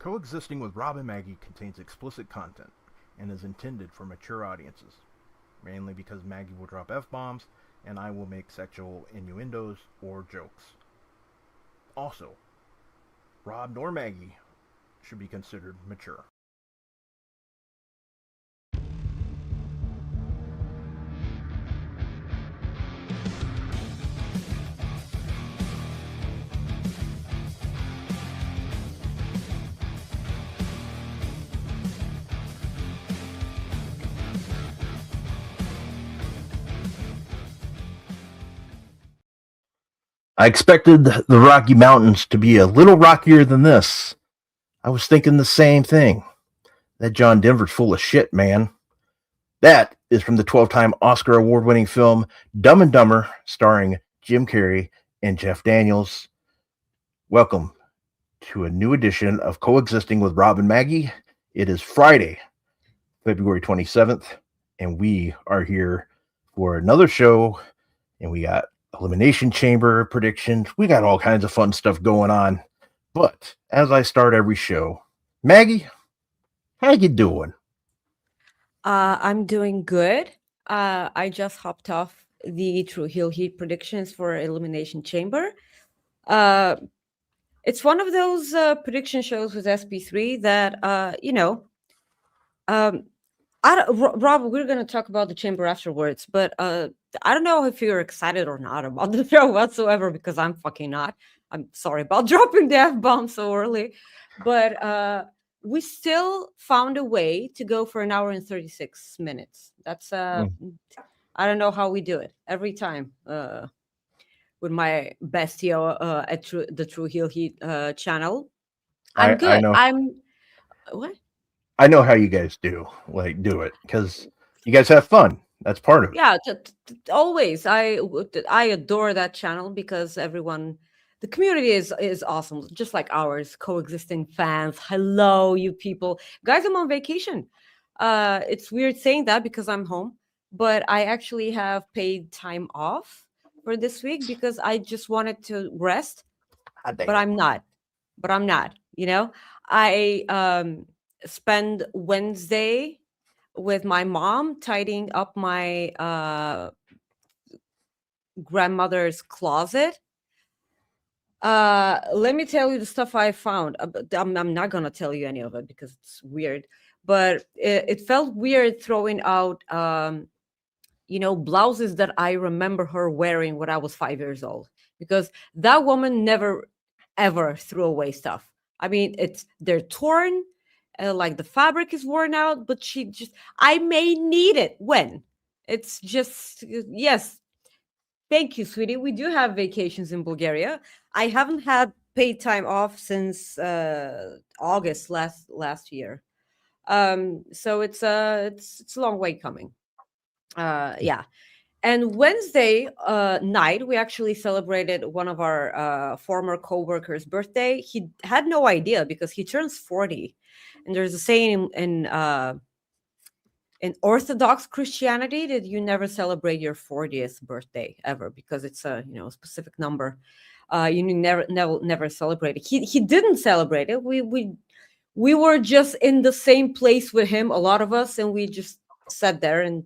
Coexisting with Rob and Maggie contains explicit content and is intended for mature audiences, mainly because Maggie will drop F-bombs and I will make sexual innuendos or jokes. Also, Rob nor Maggie should be considered mature. I expected the Rocky Mountains to be a little rockier than this. I was thinking the same thing. That John Denver's full of shit, man. That is from the 12-time Oscar award-winning film Dumb and Dumber, starring Jim Carrey and Jeff Daniels. Welcome to a new edition of Coexisting with Rob and Maggie. It is Friday, February 27th, and we are here for another show, and we got Elimination Chamber predictions. We got all kinds of fun stuff going on. But as I start every show, Maggie, how you doing? I'm doing good. I just hopped off the True Heel Heat predictions for Elimination Chamber. It's one of those prediction shows with SP3 that, Rob, we're going to talk about the Chamber afterwards, but I don't know if you're excited or not about the show whatsoever, because I'm fucking not. I'm sorry about dropping the F-bomb so early, but we still found a way to go for an hour and 36 minutes. That's I don't know how we do it every time with my bestie at the True Heel Heat channel. I'm good. I know. What? I know how you guys do it because you guys have fun. That's part of it. Yeah, always. I adore that channel because everyone, the community is awesome, just like ours. Coexisting fans, hello, you people, guys. I'm on vacation. It's weird saying that because I'm home, but I actually have paid time off for this week because I just wanted to rest. But I'm not. You know, I spend Wednesday with my mom tidying up my grandmother's closet. Let me tell you the stuff I found. I'm not gonna tell you any of it because it's weird, but it felt weird throwing out blouses that I remember her wearing when I was 5 years old, because that woman never ever threw away stuff. I mean, they're torn, like the fabric is worn out, but I may need it when. It's just, yes. Thank you, sweetie. We do have vacations in Bulgaria. I haven't had paid time off since August last year. So it's a long way coming. Yeah. And Wednesday night, we actually celebrated one of our former co-workers' birthday. He had no idea because he turns 40. And there's a saying in Orthodox Christianity that you never celebrate your 40th birthday ever, because it's a specific number. You never celebrate it. He didn't celebrate it. We were just in the same place with him, a lot of us, and we just sat there and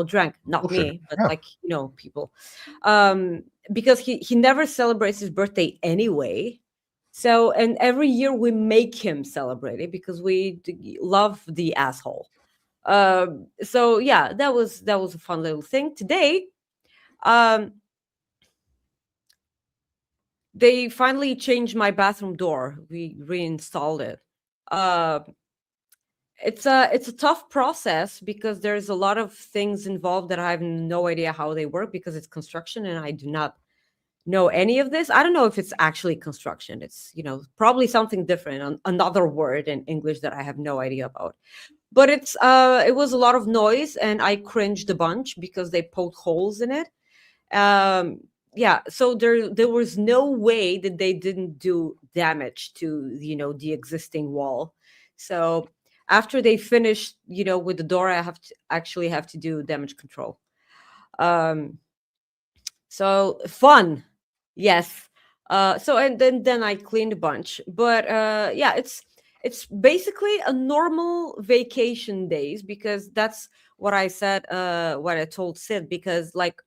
drank. Not me, but people. Because he never celebrates his birthday anyway. So, and every year we make him celebrate it because we love the asshole. So yeah, that was a fun little thing. Today, they finally changed my bathroom door. We reinstalled it. It's a tough process because there's a lot of things involved that I have no idea how they work, because it's construction and I do not know any of this. I don't know if it's actually construction. It's probably something different, another word in English that I have no idea about. But it was a lot of noise and I cringed a bunch because they poked holes in it. Yeah, so there was no way that they didn't do damage to the existing wall. So after they finished with the door, I have to do damage control. So fun, yes. So and then I cleaned a bunch, but yeah, it's basically a normal vacation days, because that's what I said, what I told Sid, because like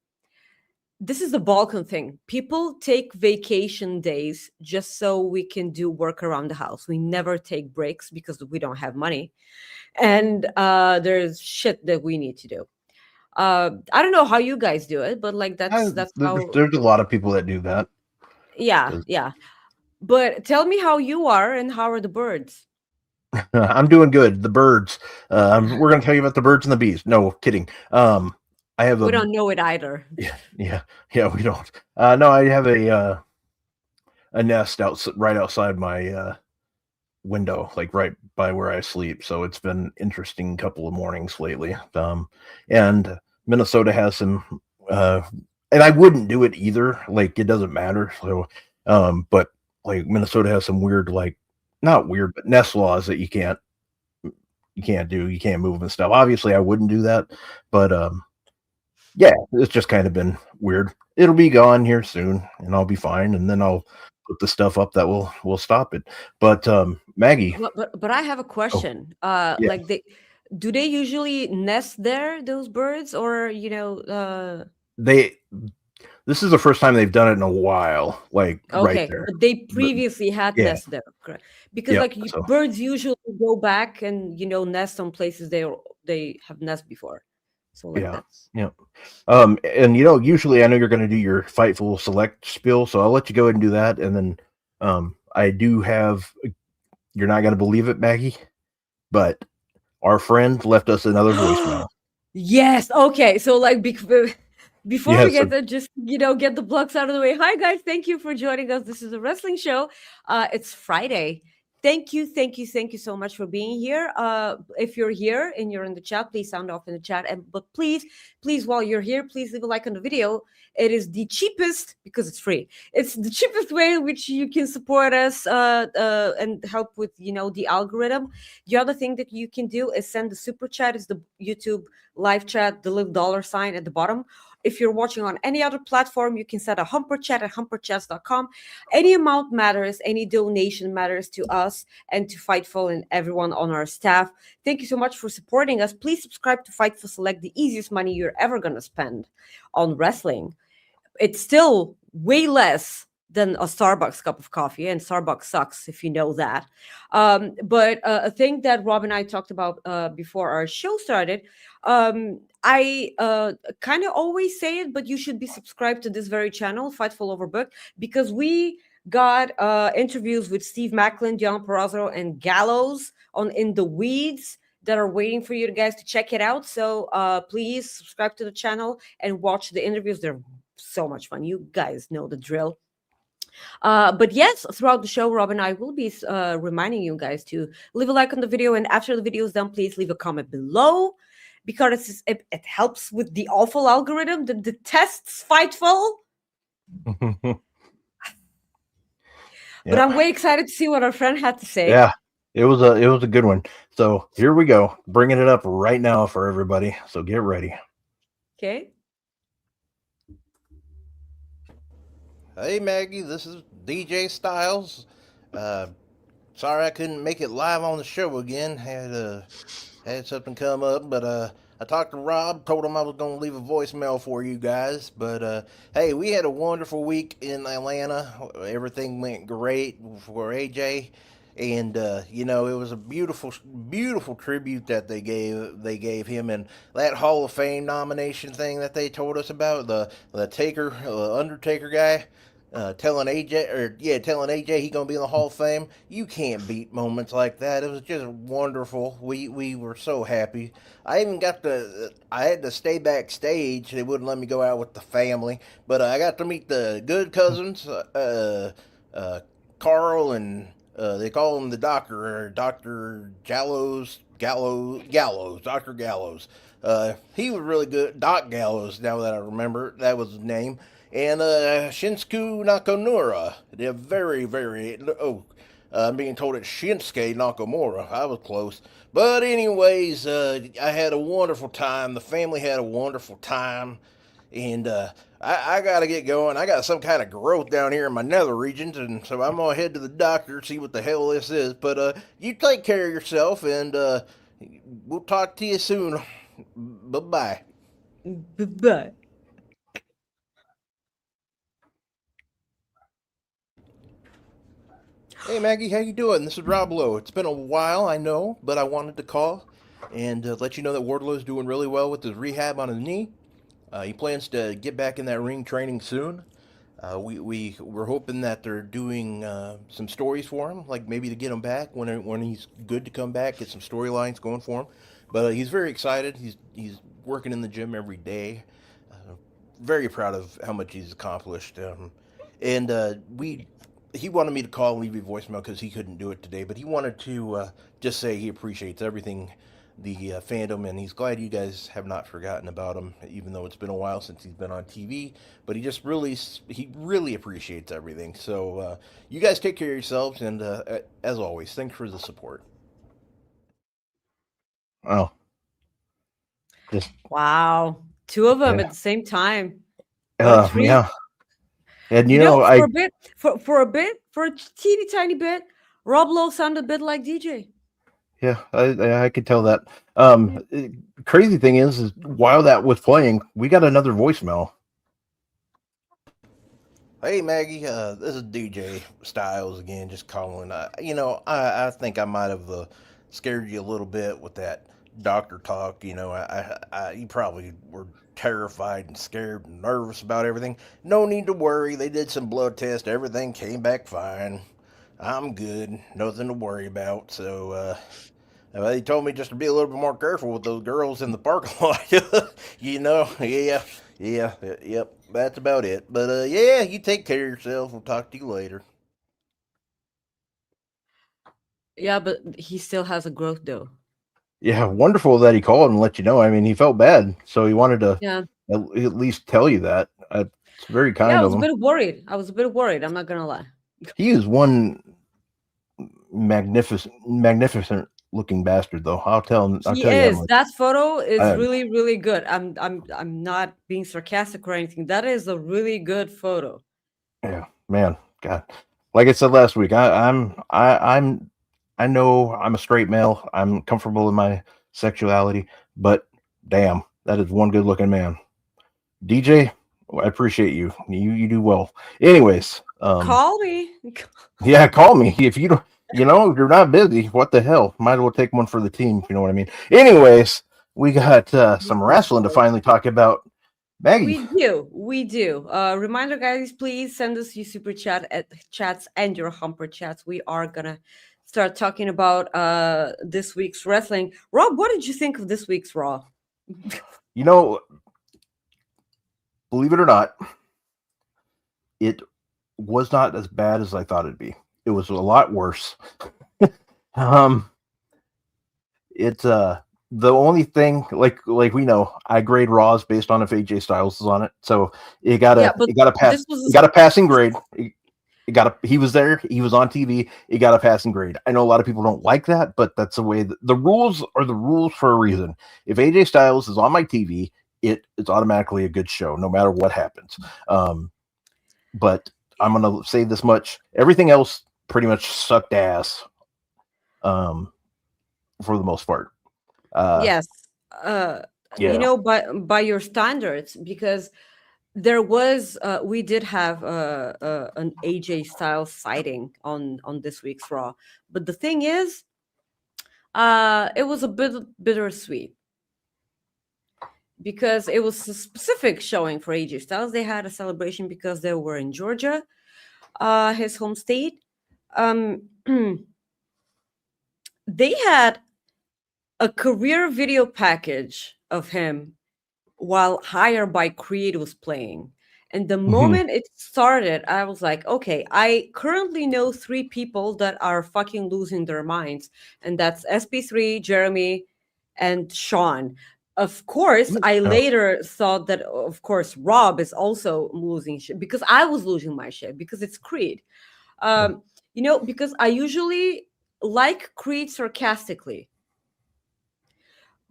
this is the Balkan thing. People take vacation days just so we can do work around the house. We never take breaks because we don't have money, and there's shit that we need to do. I don't know how you guys do it, but like that's how. There's a lot of people that do that. Yeah, 'Cause yeah. But tell me how you are and how are the birds? I'm doing good. The birds. We're going to tell you about the birds and the bees. No, kidding. I have We a don't know it either. yeah. We don't. No, I have a nest right outside my window, like right by where I sleep. So it's been interesting couple of mornings lately. And Minnesota has some, and I wouldn't do it either. Like it doesn't matter. So, but like Minnesota has some weird, like not weird, but nest laws that you can't do. You can't move and stuff. Obviously, I wouldn't do that, but yeah, it's just kind of been weird. It'll be gone here soon, and I'll be fine. And then I'll put the stuff up that will stop it. But Maggie, But I have a oh question. yeah, Like they usually nest there, those birds, or they this is the first time they've done it in a while, like right okay, there. but they But previously had yeah, nest there, correct? Because yep. like So birds usually go back and nest on places they have nest before. So like yeah, that's yeah. And usually I know you're going to do your Fightful Select spill, so I'll let you go ahead and do that. And then I do have. You're not going to believe it, Maggie, but our friend left us another voicemail. yes. Okay. So like before we Yes, get to just get the plugs out of the way. Hi guys, thank you for joining us. This is a wrestling show. It's Friday. Thank you so much for being here. If you're here and you're in the chat, please sound off in the chat. But please, while you're here, please leave a like on the video. It is the cheapest, because it's free. It's the cheapest way in which you can support us and help with the algorithm. The other thing that you can do is send the super chat. Is the YouTube live chat, the little dollar sign at the bottom. If you're watching on any other platform, you can set a humper chat at humperchats.com. Any amount matters, any donation matters to us and to Fightful and everyone on our staff. Thank you so much for supporting us. Please subscribe to Fightful Select, the easiest money you're ever going to spend on wrestling. It's still way less than a Starbucks cup of coffee, and Starbucks sucks if you know that. But a thing that Rob and I talked about before our show started, I kind of always say it, but you should be subscribed to this very channel, Fightful Overbooked, because we got interviews with Steve Macklin, John Perrazzo, and Gallows on In the Weeds that are waiting for you guys to check it out. So please subscribe to the channel and watch the interviews. They're so much fun. You guys know the drill. But yes, throughout the show, Rob and I will be reminding you guys to leave a like on the video. And after the video is done, please leave a comment below, because it helps with the awful algorithm that detests Fightful. But I'm way excited to see what our friend had to say. Yeah, it was a good one. So here we go, bringing it up right now for everybody. So get ready. Okay. Hey Maggie, this is DJ Styles. Sorry I couldn't make it live on the show again. Had something come up, but I talked to Rob, told him I was gonna leave a voicemail for you guys. But hey, we had a wonderful week in Atlanta. Everything went great for AJ, and it was a beautiful tribute that they gave him, and that Hall of Fame nomination thing that they told us about, the Taker Undertaker guy. Telling AJ he gonna be in the Hall of Fame. You can't beat moments like that. It was just wonderful. We were so happy. I had to stay backstage. They wouldn't let me go out with the family, but I got to meet the good cousins, Carl and they call him the doctor, Doctor Gallows, Doctor Gallows. He was really good, Doc Gallows. Now that I remember, that was his name. And Shinsuke Nakamura. They're very. I'm being told it's Shinsuke Nakamura. I was close. But anyways, I had a wonderful time. The family had a wonderful time. and I got to get going. I got some kind of growth down here in my nether regions, and so I'm gonna head to the doctor, see what the hell this is. But you take care of yourself, and we'll talk to you soon. Bye bye. But Hey Maggie, how you doing? This is Rob Lowe. It's been a while, I know, but I wanted to call and let you know that Wardlow's doing really well with his rehab on his knee. He plans to get back in that ring training soon. We're hoping that they're doing some stories for him, like maybe to get him back when he's good to come back, get some storylines going for him. But he's very excited. He's working in the gym every day. Very proud of how much he's accomplished. And he wanted me to call and leave you a voicemail because he couldn't do it today, but he wanted to just say he appreciates everything, the fandom, and he's glad you guys have not forgotten about him, even though it's been a while since he's been on TV. But he really appreciates everything. So you guys take care of yourselves, and as always, thanks for the support. Oh, just wow, two of them yeah, at the same time. What a treat. yeah. And You know, I for a teeny tiny bit, Rob Lowe sounded a bit like DJ. yeah, I could tell that. Yeah. Crazy thing is while that was playing, we got another voicemail. Hey Maggie, this is DJ Styles again, just calling. I think I might have scared you a little bit with that doctor talk. You probably were terrified and scared and nervous about everything. No need to worry. They did some blood tests. Everything came back fine. I'm good. Nothing to worry about. So, they told me just to be a little bit more careful with those girls in the parking lot. Yep. That's about it. But yeah, you take care of yourself. We'll talk to you later. Yeah, but he still has a growth though. Yeah, wonderful that he called and let you know. I mean, he felt bad, so he wanted to Yeah. at least tell you that. It's very Yeah, kind I of was a him. bit worried. I'm not gonna lie. He is one magnificent looking bastard, though. I'll tell you He that is. much. That photo is I- really, really good. I'm not being sarcastic or anything. That is a really good photo. Yeah, man, God. Like I said last week, I know I'm a straight male. I'm comfortable in my sexuality, but damn, that is one good looking man. DJ, I appreciate you. You do well. Anyways, Call me. yeah, call me if you don't. If you're not busy, what the hell? Might as well take one for the team, if you know what I mean. Anyways, we got some wrestling to finally talk about. Maggie, We do. Reminder, guys, please send us your super chats and your humper chats. We are gonna start talking about this week's wrestling. Rob, what did you think of this week's Raw? believe it or not, it was not as bad as I thought it'd be. It was a lot worse. It's the only thing like we know, I grade Raws based on if AJ Styles is on it, so it got a passing grade. He was there, he was on TV, it got a passing grade. I know a lot of people don't like that, but that's the way the rules are the rules for a reason. If AJ Styles is on my TV, it's automatically a good show, no matter what happens. But I'm gonna say this much: everything else pretty much sucked ass. For the most part. Yes. Yeah. By your standards, because there was we did have an AJ Styles sighting on this week's Raw, but the thing is, it was a bit bittersweet because it was a specific showing for AJ Styles. They had a celebration because they were in Georgia, his home state. They had a career video package of him while Higher by Creed was playing. And the moment it started, I was like, okay, I currently know 3 people that are fucking losing their minds. And that's SP3, Jeremy, and Sean. Of course, I later thought that, of course, Rob is also losing shit because I was losing my shit because it's Creed. Because I usually like Creed sarcastically.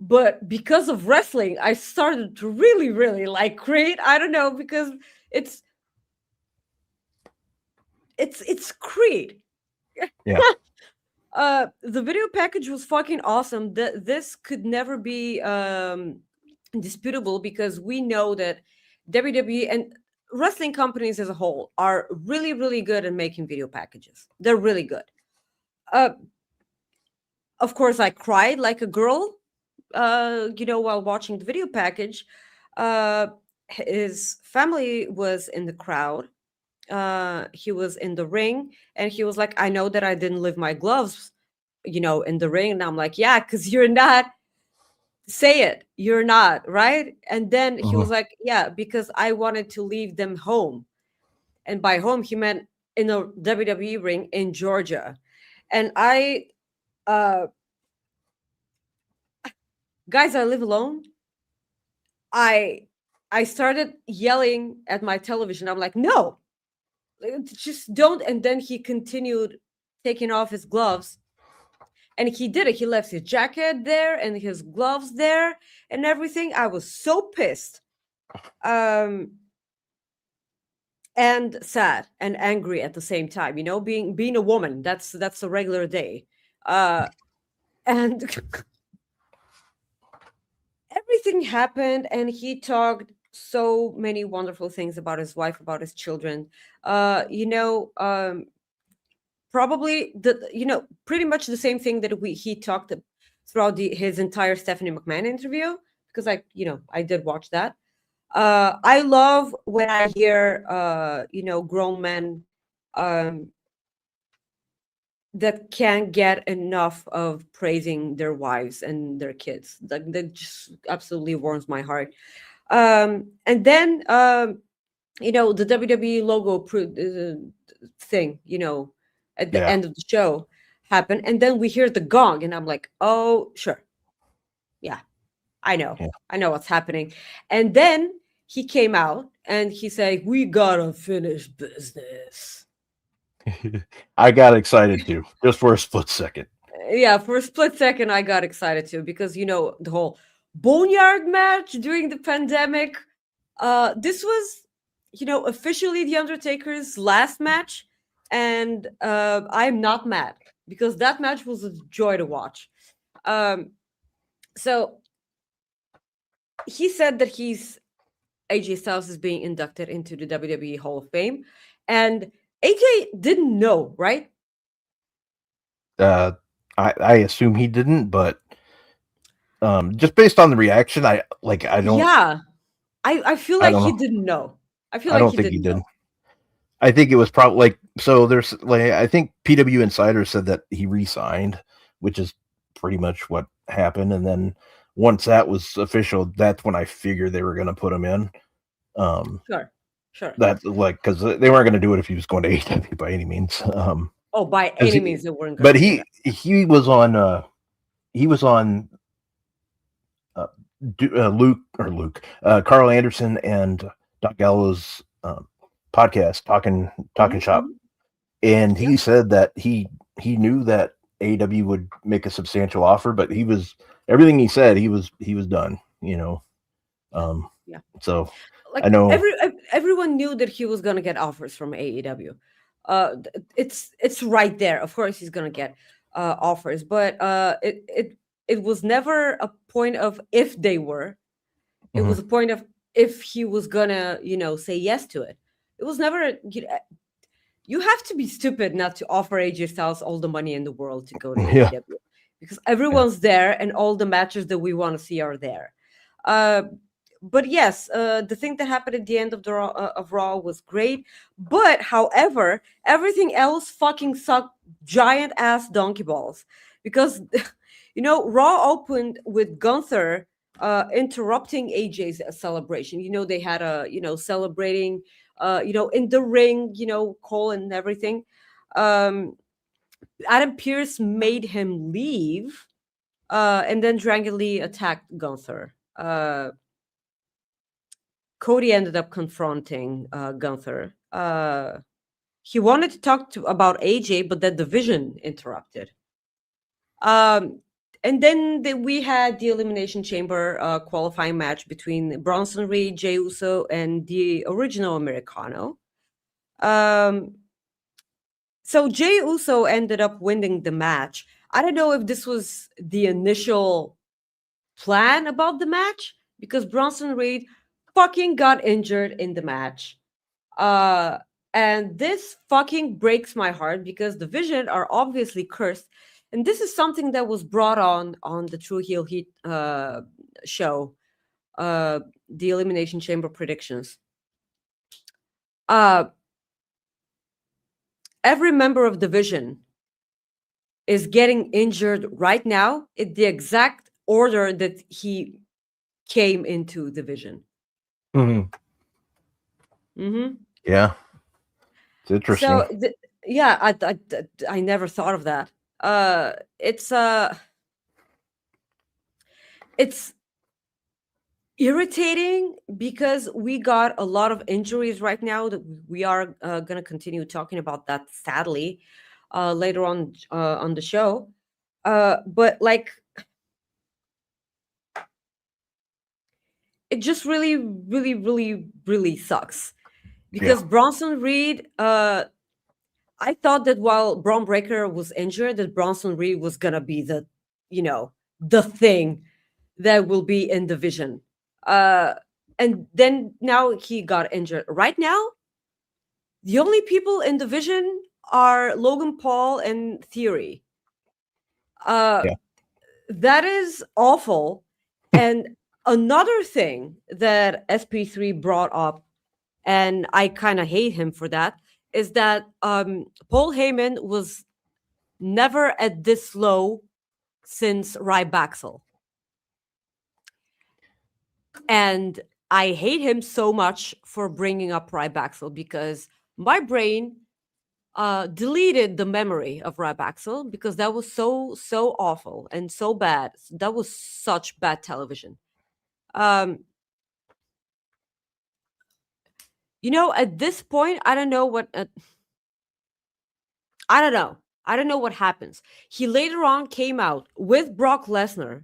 But because of wrestling, I started to really, really like Creed. I don't know, because it's Creed. Yeah. The video package was fucking awesome. This could never be disputable, because we know that WWE and wrestling companies as a whole are really, really good at making video packages. They're really good. Of course, I cried like a girl, while watching the video package. His family was in the crowd. He was in the ring, and he was like, I know that I didn't leave my gloves, in the ring. And I'm like, yeah, because you're not. Say it, you're not, right? And then he was like, yeah, because I wanted to leave them home. And by home, he meant in a WWE ring in Georgia. And I, guys, I live alone. I started yelling at my television. I'm like, no, just don't. And then he continued taking off his gloves, and he did it. He left his jacket there and his gloves there and everything. I was so pissed, and sad and angry at the same time. Being a woman, that's a regular day, and everything happened, and he talked so many wonderful things about his wife, about his children. Probably pretty much the same thing that he talked throughout his entire Stephanie McMahon interview, because I did watch that. I love when I hear grown men that can't get enough of praising their wives and their kids. That just absolutely warms my heart. And then the WWE logo thing, at the end of the show happened, and then we hear the gong, and I'm like, oh, sure, yeah, I know what's happening. And then he came out and he said, we gotta finish business. I got excited too, just for a split second. Yeah, for a split second, I got excited too, because the whole boneyard match during the pandemic. This was, officially The Undertaker's last match, and I'm not mad, because that match was a joy to watch. So he said that AJ Styles is being inducted into the WWE Hall of Fame, and AJ didn't know, right? I assume he didn't, but just based on the reaction, I don't. Yeah, I feel like he didn't know. I don't think he did. I think it was probably there's I think PW Insider said that he re-signed, which is pretty much what happened. And then once that was official, that's when I figured they were going to put him in. Sure. That because they weren't going to do it if he was going to AEW by any means. By any means they weren't. But he was on Carl Anderson and Doc Gallows podcast talking shop, and he said that he knew that AEW would make a substantial offer, but everything he said he was done. So I know everyone knew that he was going to get offers from AEW. It's right there. Of course he's going to get offers, but it was never a point of if they were. It was a point of if he was gonna say yes to it. It was never. You have to be stupid not to offer AJ Styles all the money in the world to go to AEW, because everyone's there and all the matches that we want to see are there. But yes, the thing that happened at the end of Raw was great. But however, everything else fucking sucked giant ass donkey balls, because Raw opened with Gunther interrupting AJ's celebration. They had a celebrating in the ring, Cole and everything. Adam Pearce made him leave, and then Dragon Lee attacked Gunther. Cody ended up confronting Gunther. He wanted to talk about AJ, but then the Vision interrupted. And then we had the Elimination Chamber qualifying match between Bronson Reed, Jey Uso, and the original Americano. So Jey Uso ended up winning the match. I don't know if this was the initial plan about the match, because Bronson Reed fucking got injured in the match. And this fucking breaks my heart, because the Vision are obviously cursed. And this is something that was brought on the True Heel Heat show, the Elimination Chamber predictions. Every member of the Vision is getting injured right now in the exact order that he came into the Vision. Mm-hmm. Yeah, it's interesting. So I never thought of that. It's irritating, because we got a lot of injuries right now that we are going to continue talking about that, sadly, later on the show. But like, it just really, really, really, really sucks, because Bronson Reed, I thought that while Braun Breaker was injured, that Bronson Reed was gonna be the thing that will be in the Vision. And then now he got injured. Right now, the only people in the Vision are Logan Paul and Theory. That is awful. And another thing that SP3 brought up, and I kind of hate him for that, is that Paul Heyman was never at this low since Ryback. And I hate him so much for bringing up Ryback, because my brain deleted the memory of Ryback, because that was so awful and so bad. That was such bad television. At this point, I don't know what happens. He later on came out with Brock Lesnar,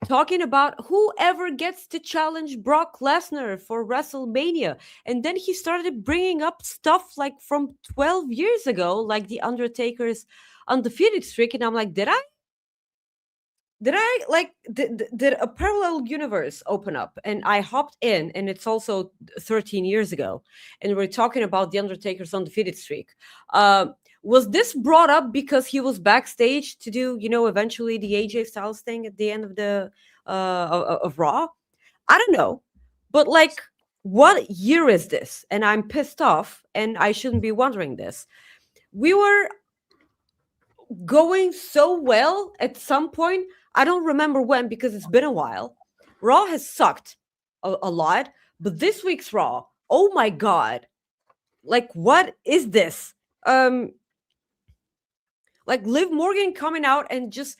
talking about whoever gets to challenge Brock Lesnar for WrestleMania. And then he started bringing up stuff like from 12 years ago, like The Undertaker's undefeated streak. And I'm like, did a parallel universe open up? And I hopped in, and it's also 13 years ago. And we're talking about The Undertaker's undefeated streak. Was this brought up because he was backstage to do, eventually the AJ Styles thing at the end of the of Raw? I don't know, but like, what year is this? And I'm pissed off, and I shouldn't be wondering this. We were going so well at some point. I don't remember when, because it's been a while. Raw has sucked a lot, but this week's Raw, oh my god, like, what is this? Like Liv Morgan coming out and just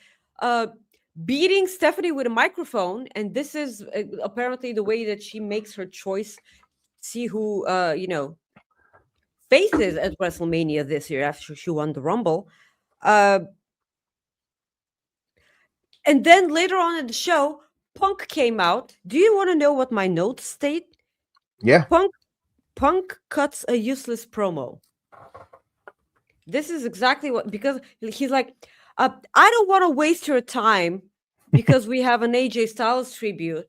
beating Stephanie with a microphone, and this is apparently the way that she makes her choice. See who faces at WrestleMania this year after she won the Rumble. And then later on in the show, Punk came out. Do you want to know what my notes state? Yeah. Punk cuts a useless promo. This is exactly what, because he's like, I don't want to waste your time because we have an AJ Styles tribute.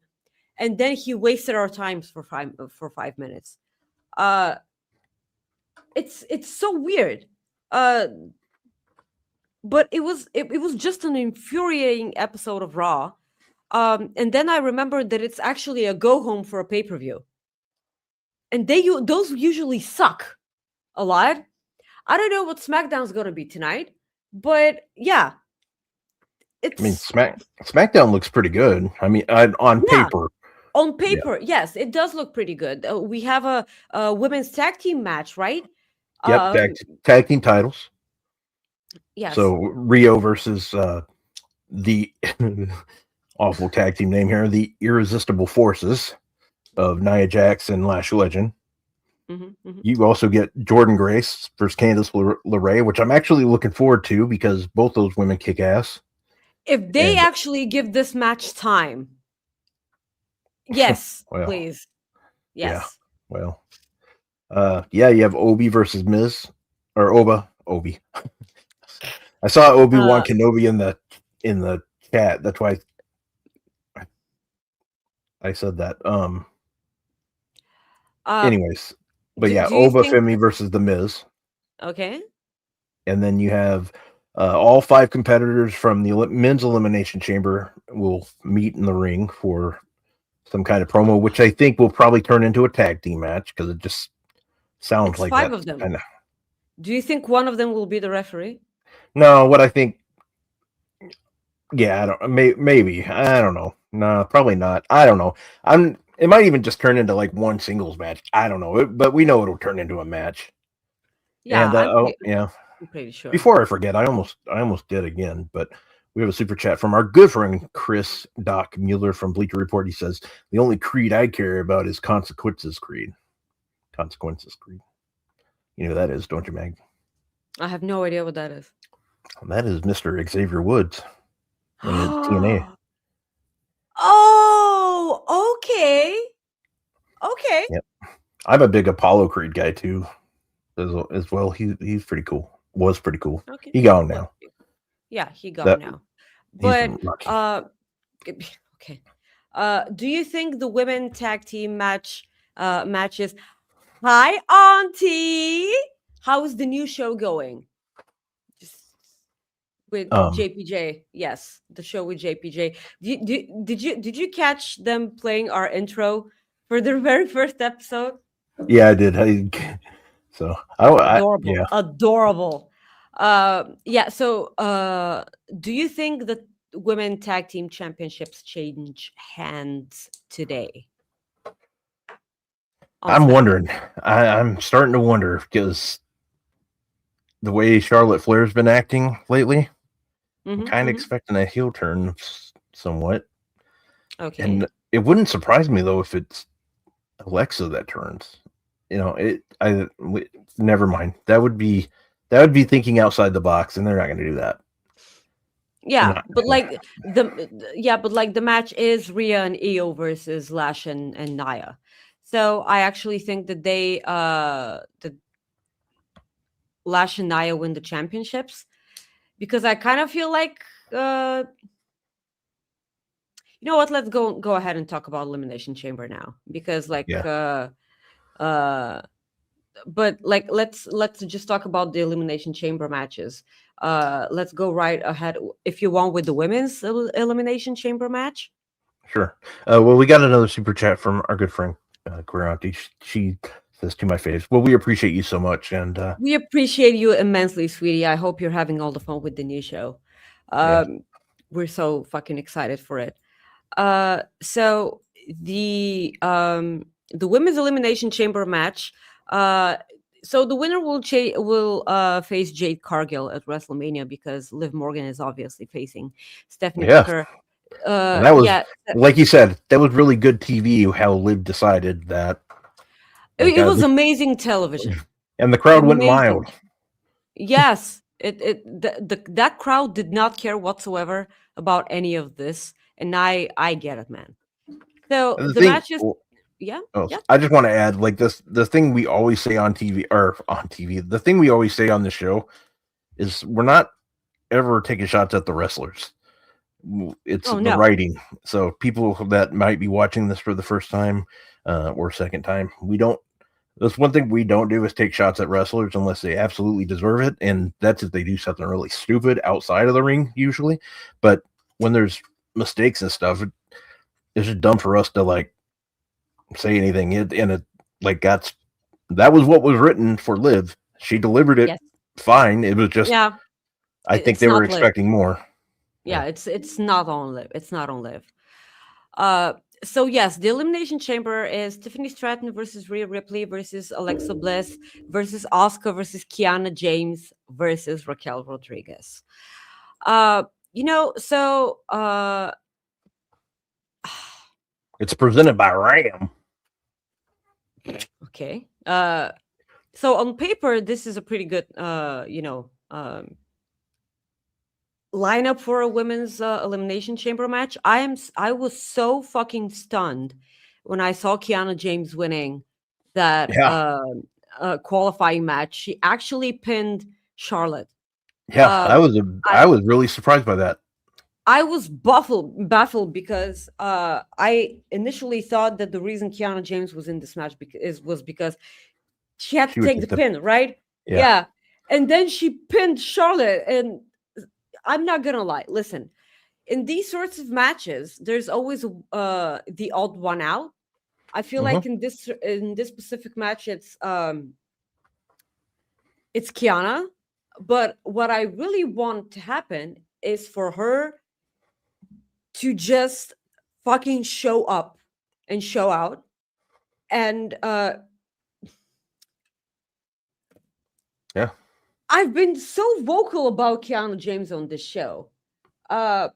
And then he wasted our time for 5 minutes. It's so weird. But it was just an infuriating episode of Raw. And then I remembered that it's actually a go home for a pay-per-view. And those usually suck a lot. I don't know what SmackDown's going to be tonight, but yeah. SmackDown looks pretty good. I mean, on paper. On paper, yes, it does look pretty good. We have a women's tag team match, right? Yep, tag team titles. Yes. So Rio versus the awful tag team name here, the Irresistible Forces of Nia Jax and Lash Legend. You also get Jordynne Grace versus Candice LeRae, which I'm actually looking forward to because both those women kick ass. If they And actually give this match time, yes, well, please. Yes. well, yeah, you have Obi versus Miz or Obi. I saw Obi-Wan Uh, Kenobi in the chat. That's why I said that. uh, Anyways, but do, yeah, do you think? Femi versus the Miz, Okay. and then you have all 5 competitors from the men's elimination chamber will meet in the ring for some kind of promo, which I think will probably turn into a tag team match because it just sounds It's like 5 that of them. kind of. Do you think one of them will be the referee? No, what I think, yeah, I don't. Maybe I don't know. No, probably not. I don't know. It might even just turn into like one singles match. I don't know, but we know it'll turn into a match. Yeah, And yeah. I'm pretty sure. Before I forget, I almost did again, but we have a super chat from our good friend Chris Doc Mueller from Bleacher Report. He says the only creed I care about is Consequences Creed. Consequences Creed. You know who that is, don't you, Mag? I have no idea what that is. That is Mr. Xavier Woods in the TNA. Oh, okay. Okay. Yep. I'm a big Apollo Creed guy too, as well. He's pretty cool. Was pretty cool. Okay. He gone now. Yeah, he gone That- now. He's But lucky. okay. Do you think the women tag team matches? Hi, Auntie. How's the new show going? Just with JPJ. Yes, the show with JPJ. Did you catch them playing our intro for their very first episode? Yeah, I did. So Adorable. yeah. Adorable. Yeah, so do you think that women tag team championships change hands today? I'm wondering. I'm starting to wonder because the way Charlotte Flair's been acting lately, I'm kind of expecting a heel turn somewhat. Okay. And it wouldn't surprise me though if it's Alexa that turns. You know, never mind. That would be thinking outside the box, and they're not going to do that. Yeah, but like the match is Rhea and Io versus Lash and Nia. So I actually think that that Lash and Nia win the championships because I kind of feel like you know what? Let's go ahead and talk about Elimination Chamber now because but like let's just talk about the Elimination Chamber matches. Let's go right ahead if you want with the women's Elimination Chamber match. Sure. Well, we got another super chat from our good friend Queer Auntie. She says to my face, "Well, we appreciate you so much, and we appreciate you immensely, sweetie. I hope you're having all the fun with the new show. We're so fucking excited for it. So the women's Elimination Chamber match. So the winner will face Jade Cargill at WrestleMania because Liv Morgan is obviously facing Stephanie Booker. And that was like you said, that was really good TV. How Liv decided that it was amazing television, and the crowd went wild. Yes, that crowd did not care whatsoever about any of this, and I get it, man. So the match is. Yeah. I just want to add, like the thing we always say on TV, the thing we always say on the show is we're not ever taking shots at the wrestlers. It's the writing. So people that might be watching this for the first time or second time, that's one thing we don't do is take shots at wrestlers unless they absolutely deserve it. And that's if they do something really stupid outside of the ring usually. But when there's mistakes and stuff, it's just dumb for us to like say anything. That was what was written for Liv. She delivered it fine. It was just, I think they were expecting more. Yeah, it's not on Liv. It's not on Liv. So yes, the Elimination Chamber is Tiffany Stratton versus Rhea Ripley versus Alexa Bliss versus Asuka versus Kiana James versus Raquel Rodriguez. It's presented by Ram. Okay. So on paper, this is a pretty good, lineup for a women's elimination chamber match. I was so fucking stunned when I saw Kiana James winning that qualifying match. She actually pinned Charlotte. Yeah, I I was really surprised by that. I was baffled because I initially thought that the reason Kiana James was in this match was because she had to take the pin, right? Yeah. And then she pinned Charlotte. And I'm not gonna lie. Listen, in these sorts of matches, there's always the odd one out. I feel like in this specific match, it's Kiana. But what I really want to happen is for her to just fucking show up and show out. And yeah, I've been so vocal about Kiana James on this show. I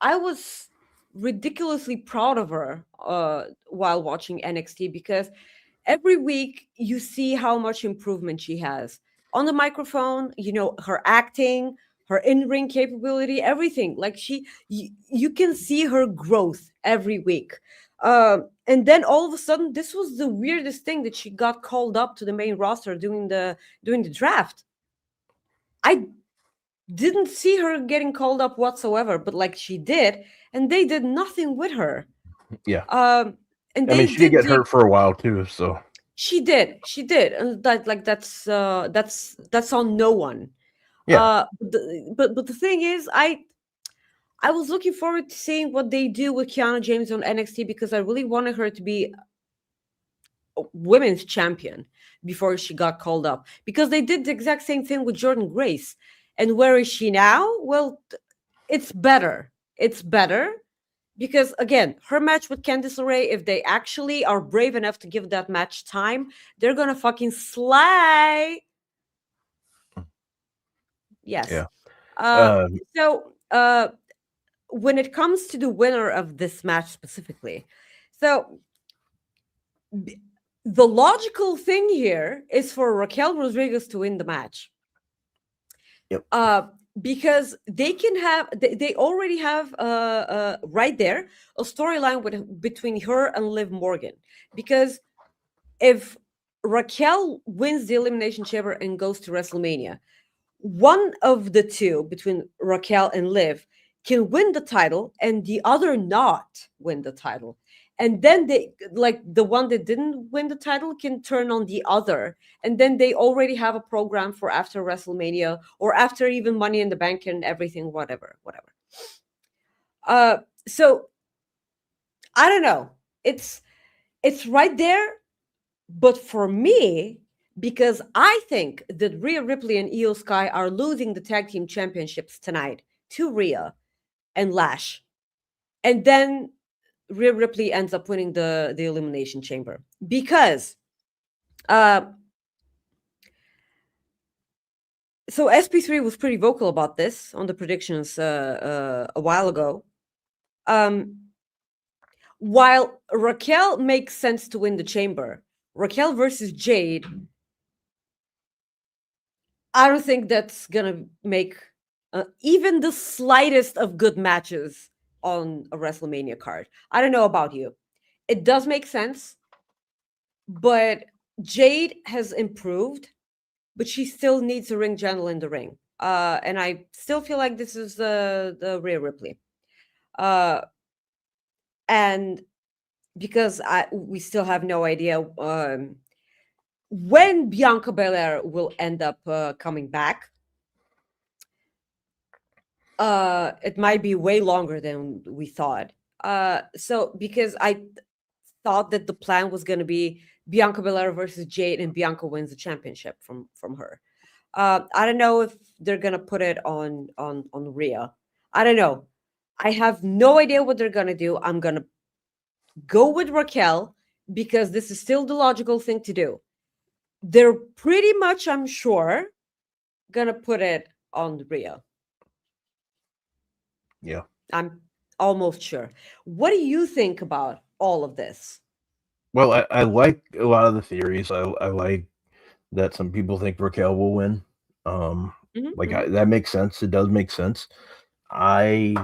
was ridiculously proud of her while watching NXT, because every week you see how much improvement she has on the microphone, her acting, her in-ring capability, everything. Like you can see her growth every week. And then all of a sudden, this was the weirdest thing, that she got called up to the main roster doing the draft. I didn't see her getting called up whatsoever, but like she did, and they did nothing with her. Yeah. And I mean, she did get hurt for a while too, so she did, and that's on no one. Yeah. But the thing is, I was looking forward to seeing what they do with Kiana James on NXT, because I really wanted her to be a women's champion before she got called up, because they did the exact same thing with Jordynne Grace. And where is she now? Well, it's better. It's better because, again, her match with Candice LeRae, if they actually are brave enough to give that match time, they're going to fucking slay. Yes. Yeah. So when it comes to the winner of this match specifically, so the logical thing here is for Raquel Rodriguez to win the match. Yep. Because they already have right there a storyline between her and Liv Morgan. Because if Raquel wins the Elimination Chamber and goes to WrestleMania, one of the two between Raquel and Liv can win the title and the other not win the title. And then they, like the one that didn't win the title, can turn on the other. And then they already have a program for after WrestleMania or after even Money in the Bank and everything, whatever. So I don't know. It's right there. But for me, because I think that Rhea Ripley and Io Sky are losing the tag team championships tonight to Rhea and Lash. And then Rhea Ripley ends up winning the Elimination Chamber, because so SP3 was pretty vocal about this on the predictions a while ago. While Raquel makes sense to win the Chamber, Raquel versus Jade, I don't think that's gonna make even the slightest of good matches on a WrestleMania card. I don't know about you. It does make sense, but Jade has improved, but she still needs a ring general in the ring. And I still feel like this is the Rhea Ripley. And because we still have no idea when Bianca Belair will end up coming back. It might be way longer than we thought. So because I thought that the plan was going to be Bianca Belair versus Jade, and Bianca wins the championship from her. I don't know if they're going to put it on Rhea. I don't know. I have no idea what they're going to do. I'm going to go with Raquel because this is still the logical thing to do. They're pretty much, I'm sure, going to put it on Rhea. Yeah. I'm almost sure. What do you think about all of this? Well, I like a lot of the theories. I like that some people think Raquel will win. That makes sense. It does make sense. I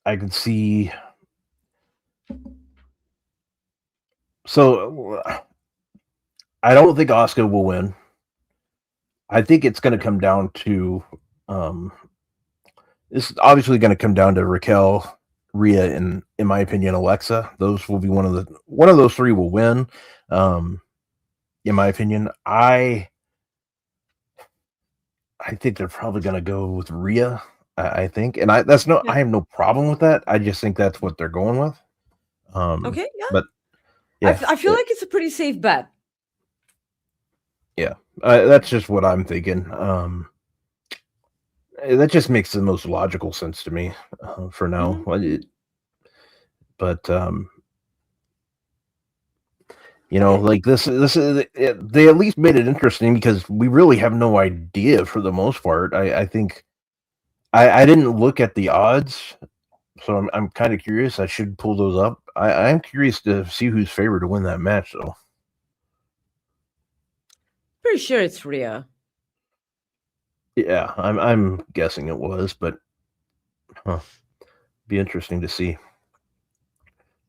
can see. So I don't think Asuka will win. I think it's going to come down to. It's obviously going to come down to Raquel, Rhea, and in my opinion, Alexa. Those will be one of those three will win. In my opinion, I think they're probably going to go with Rhea. I think, and I have no problem with that. I just think that's what they're going with. Okay, yeah. But yeah, I feel like it's a pretty safe bet. Yeah, that's just what I'm thinking. That just makes the most logical sense to me for now. Mm-hmm. But like this is they at least made it interesting because we really have no idea for the most part. I think I didn't look at the odds, so I'm kind of curious. I should pull those up. I'm curious to see who's favored to win that match, though. Pretty sure it's Rhea. Yeah, I'm guessing it was, but be interesting to see.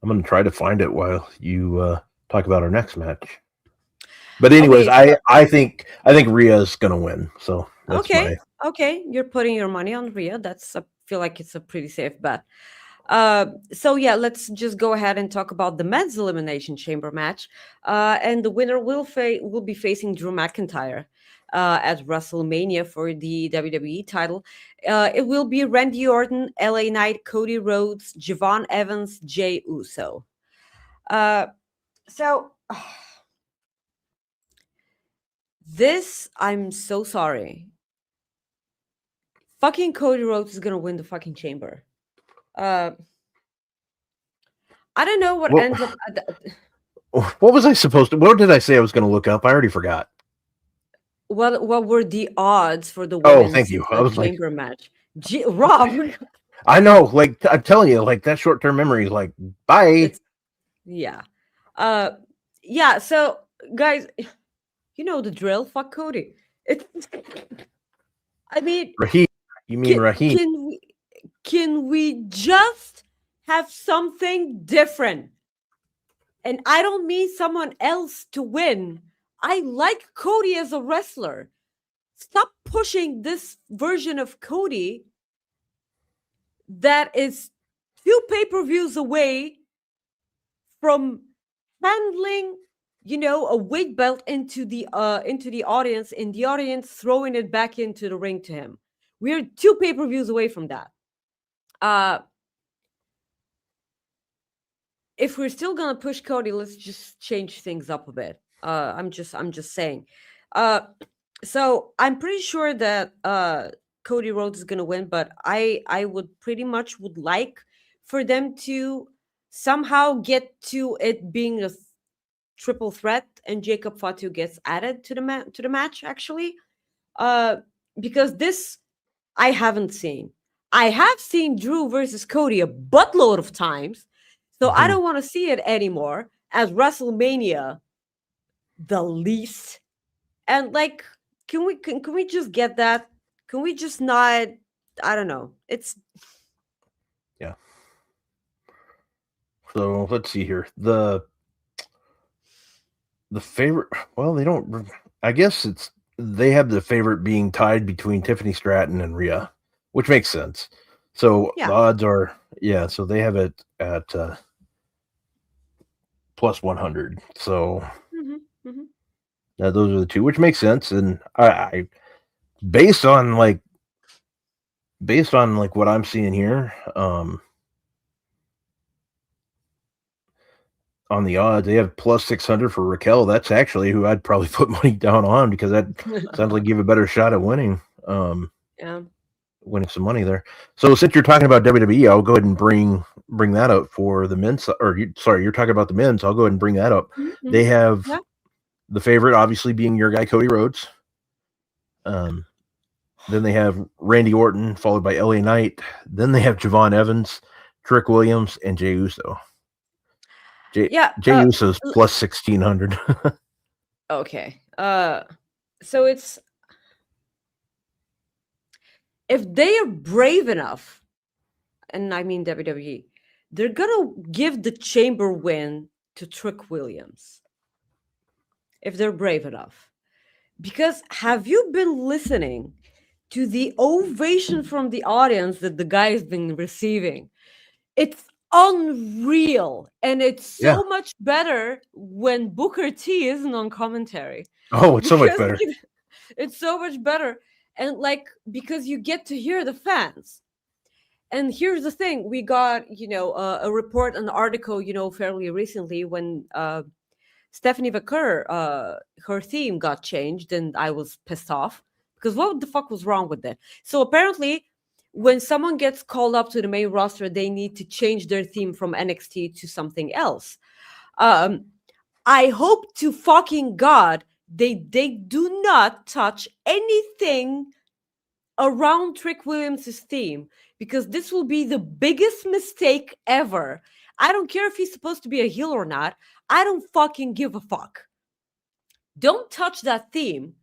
I'm going to try to find it while you talk about our next match. But anyways, okay, I think Rhea's going to win. So that's okay. You're putting your money on Rhea. I feel like it's a pretty safe bet. So yeah, let's just go ahead and talk about the men's elimination chamber match. And the winner will be facing Drew McIntyre at WrestleMania for the WWE title. It will be Randy Orton, LA Knight, Cody Rhodes, Javon Evans, Jey Uso. This, I'm so sorry. Fucking Cody Rhodes is gonna win the fucking chamber. I don't know what ends up. What was I supposed to? What did I say I was going to look up? I already forgot. What were the odds for the women's thank you. I was chamber match? Rob. I know, like I'm telling you, like that short-term memory is like bye. Yeah. So guys, you know the drill. Fuck Cody. I mean, Raheem. You mean Raheem? Can we just have something different? And I don't mean someone else to win. I like Cody as a wrestler. Stop pushing this version of Cody that is 2 pay-per-views away from handling, a weight belt into the audience, and the audience throwing it back into the ring to him. We're 2 pay-per-views away from that. If we're still gonna push Cody, let's just change things up a bit. I'm just saying. So I'm pretty sure that Cody Rhodes is gonna win, but I would like for them to somehow get to it being a triple threat, and Jacob Fatu gets added to the match actually, because this I haven't seen. I have seen Drew versus Cody a buttload of times. So I don't want to see it anymore as WrestleMania, the least. And like, can we just get that? Can we just not? I don't know. Yeah. So let's see here. The favorite. Well, they don't. I guess they have the favorite being tied between Tiffany Stratton and Rhea, which makes sense. So the odds are So they have it at plus 100. So those are the two, which makes sense. And I based on what I'm seeing here, on the odds, they have plus 600 for Raquel. That's actually who I'd probably put money down on, because that sounds like you have a better shot at winning. Winning some money there. So since you're talking about WWE, I'll go ahead and bring that up for the men's. You're talking about the men's. I'll go ahead and bring that up. They have the favorite, obviously, being your guy Cody Rhodes. Then they have Randy Orton, followed by LA Knight. Then they have Javon Evans, Trick Williams, and Jey Uso. Jey Uso's plus 1,600. Okay. So it's if they are brave enough, and I mean WWE, they're gonna give the chamber win to Trick Williams if they're brave enough. Because have you been listening to the ovation from the audience that the guy has been receiving? It's unreal, and it's so much better when Booker T isn't on commentary. Oh, it's so much better. It's so much better, and like because you get to hear the fans. And here's the thing: we got a report, an article, fairly recently when Stephanie Vaquer, her theme got changed, and I was pissed off because what the fuck was wrong with that? So apparently, when someone gets called up to the main roster, they need to change their theme from NXT to something else. I hope to fucking God they do not touch anything around Trick Williams' theme, because this will be the biggest mistake ever. I don't care if he's supposed to be a heel or not. I don't fucking give a fuck. Don't touch that theme,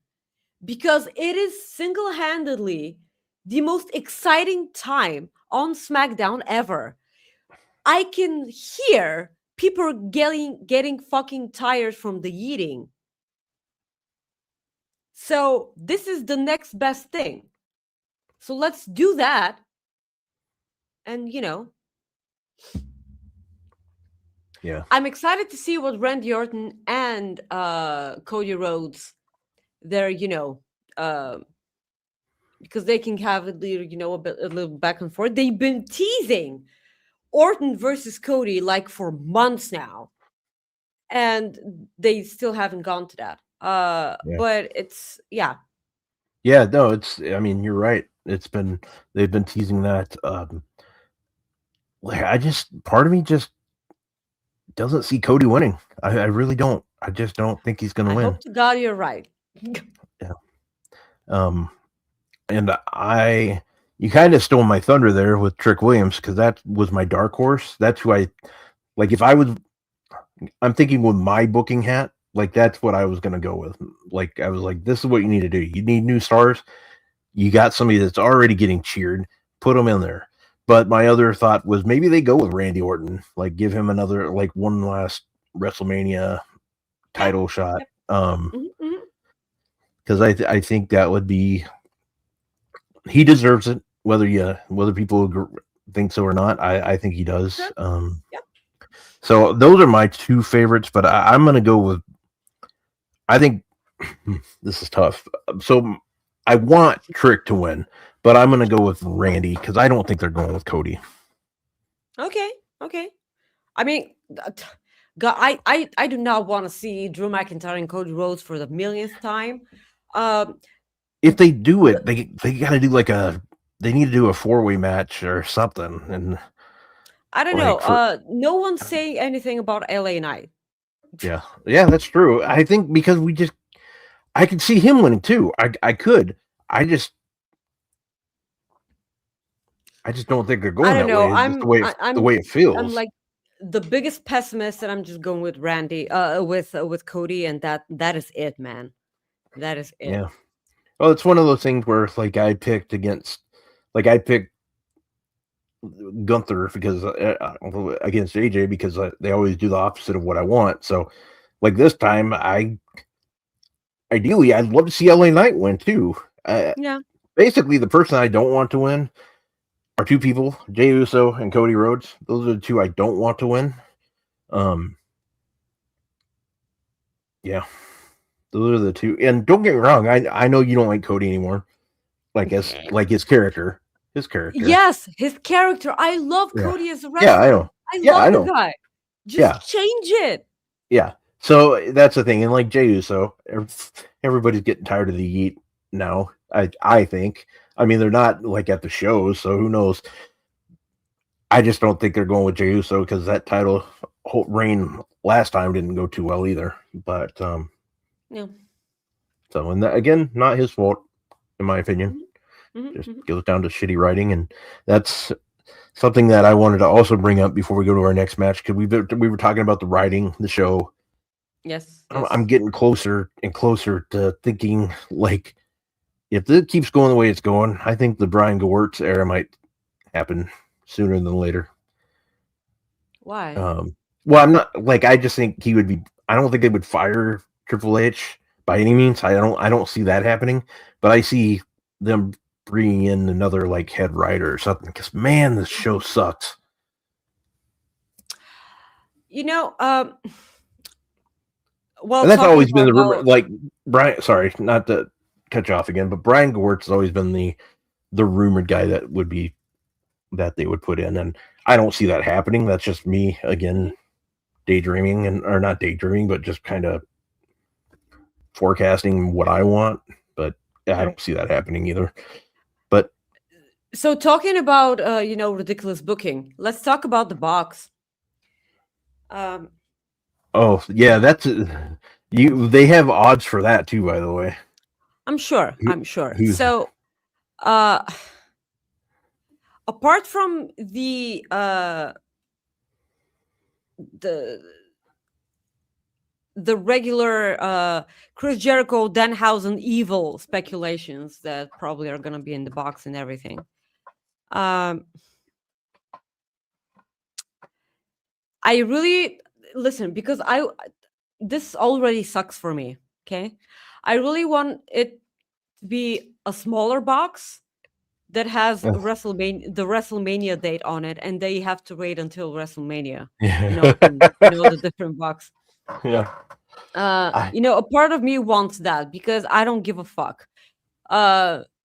because it is single-handedly the most exciting time on SmackDown ever. I can hear people getting fucking tired from the yeeting. So this is the next best thing. So let's do that. And, Yeah. I'm excited to see what Randy Orton and Cody Rhodes, they're, because they can have a little, a little back and forth. They've been teasing Orton versus Cody like for months now, and they still haven't gone to that. But it's no, I mean, you're right. They've been teasing that. Part of me just doesn't see Cody winning. I really don't. I just don't think he's going to win. I hope to God you're right. Yeah. And you kind of stole my thunder there with Trick Williams, because that was my dark horse. That's who I'm thinking with my booking hat, like that's what I was going to go with. Like I was like, this is what you need to do. You need new stars. You got somebody that's already getting cheered, put them in there. But my other thought was maybe they go with Randy Orton, like give him another, like one last WrestleMania title shot. Because I think that would be, he deserves it, whether people think so or not. I think he does. So those are my two favorites, but I'm going to go with, I think this is tough. So I want Trick to win, but I'm going to go with Randy because I don't think they're going with Cody. Okay. I mean, God, I do not want to see Drew McIntyre and Cody Rhodes for the millionth time. If they do it, they got to do they need to do a 4-way match or something. And I don't know. No one's saying anything about LA Knight. Yeah, that's true. I think because I could see him winning too. I could. I just don't think they're going that way. The way it feels. I'm like the biggest pessimist, and I'm just going with Randy, with Cody, and that is it, man. That is it. Yeah. Well, it's one of those things where I picked Gunther because against AJ because they always do the opposite of what I want. So, like this time, ideally I'd love to see LA Knight win too. Basically, the person I don't want to win are two people: Jey Uso and Cody Rhodes. Those are the two I don't want to win. Yeah, those are the two. And don't get me wrong, I know you don't like Cody anymore, like his character. His character. Yes, his character. I love Cody as a wrestler. Yeah, I know. I love the guy. Just change it. Yeah. So that's the thing. And like Jey Uso, everybody's getting tired of the yeet now. I think. I mean, they're not like at the shows, so who knows? I just don't think they're going with Jey Uso because that title reign last time didn't go too well either. But yeah. So and that, again, not his fault, in my opinion. Just goes down to shitty writing, and that's something that I wanted to also bring up before we go to our next match because we were talking about the writing, the show. Yes. I'm getting closer and closer to thinking like if it keeps going the way it's going, I think the Brian Gewirtz era might happen sooner than later. Why? Well, I'm not like I just think he would be. I don't think they would fire Triple H by any means. I don't see that happening. But I see them bringing in another like head writer or something. Because man, this show sucks. Well, And that's talking always been the rumor. about Like Brian, sorry, not to cut you off again, but Brian Gewirtz has always been the rumored guy that would be that they would put in, and I don't see that happening. That's just me again, daydreaming or not daydreaming, but just kind of forecasting what I want. But I don't see that happening either. But so talking about ridiculous booking, let's talk about the box. oh yeah, that's you. They have odds for that too, by the way. I'm sure. So, apart from the regular Chris Jericho, Danhausen evil speculations that probably are going to be in the box and everything. I really listen because this already sucks for me. Okay, I really want it to be a smaller box that has the WrestleMania date on it, and they have to wait until WrestleMania. The different box. Yeah. A part of me wants that because I don't give a fuck.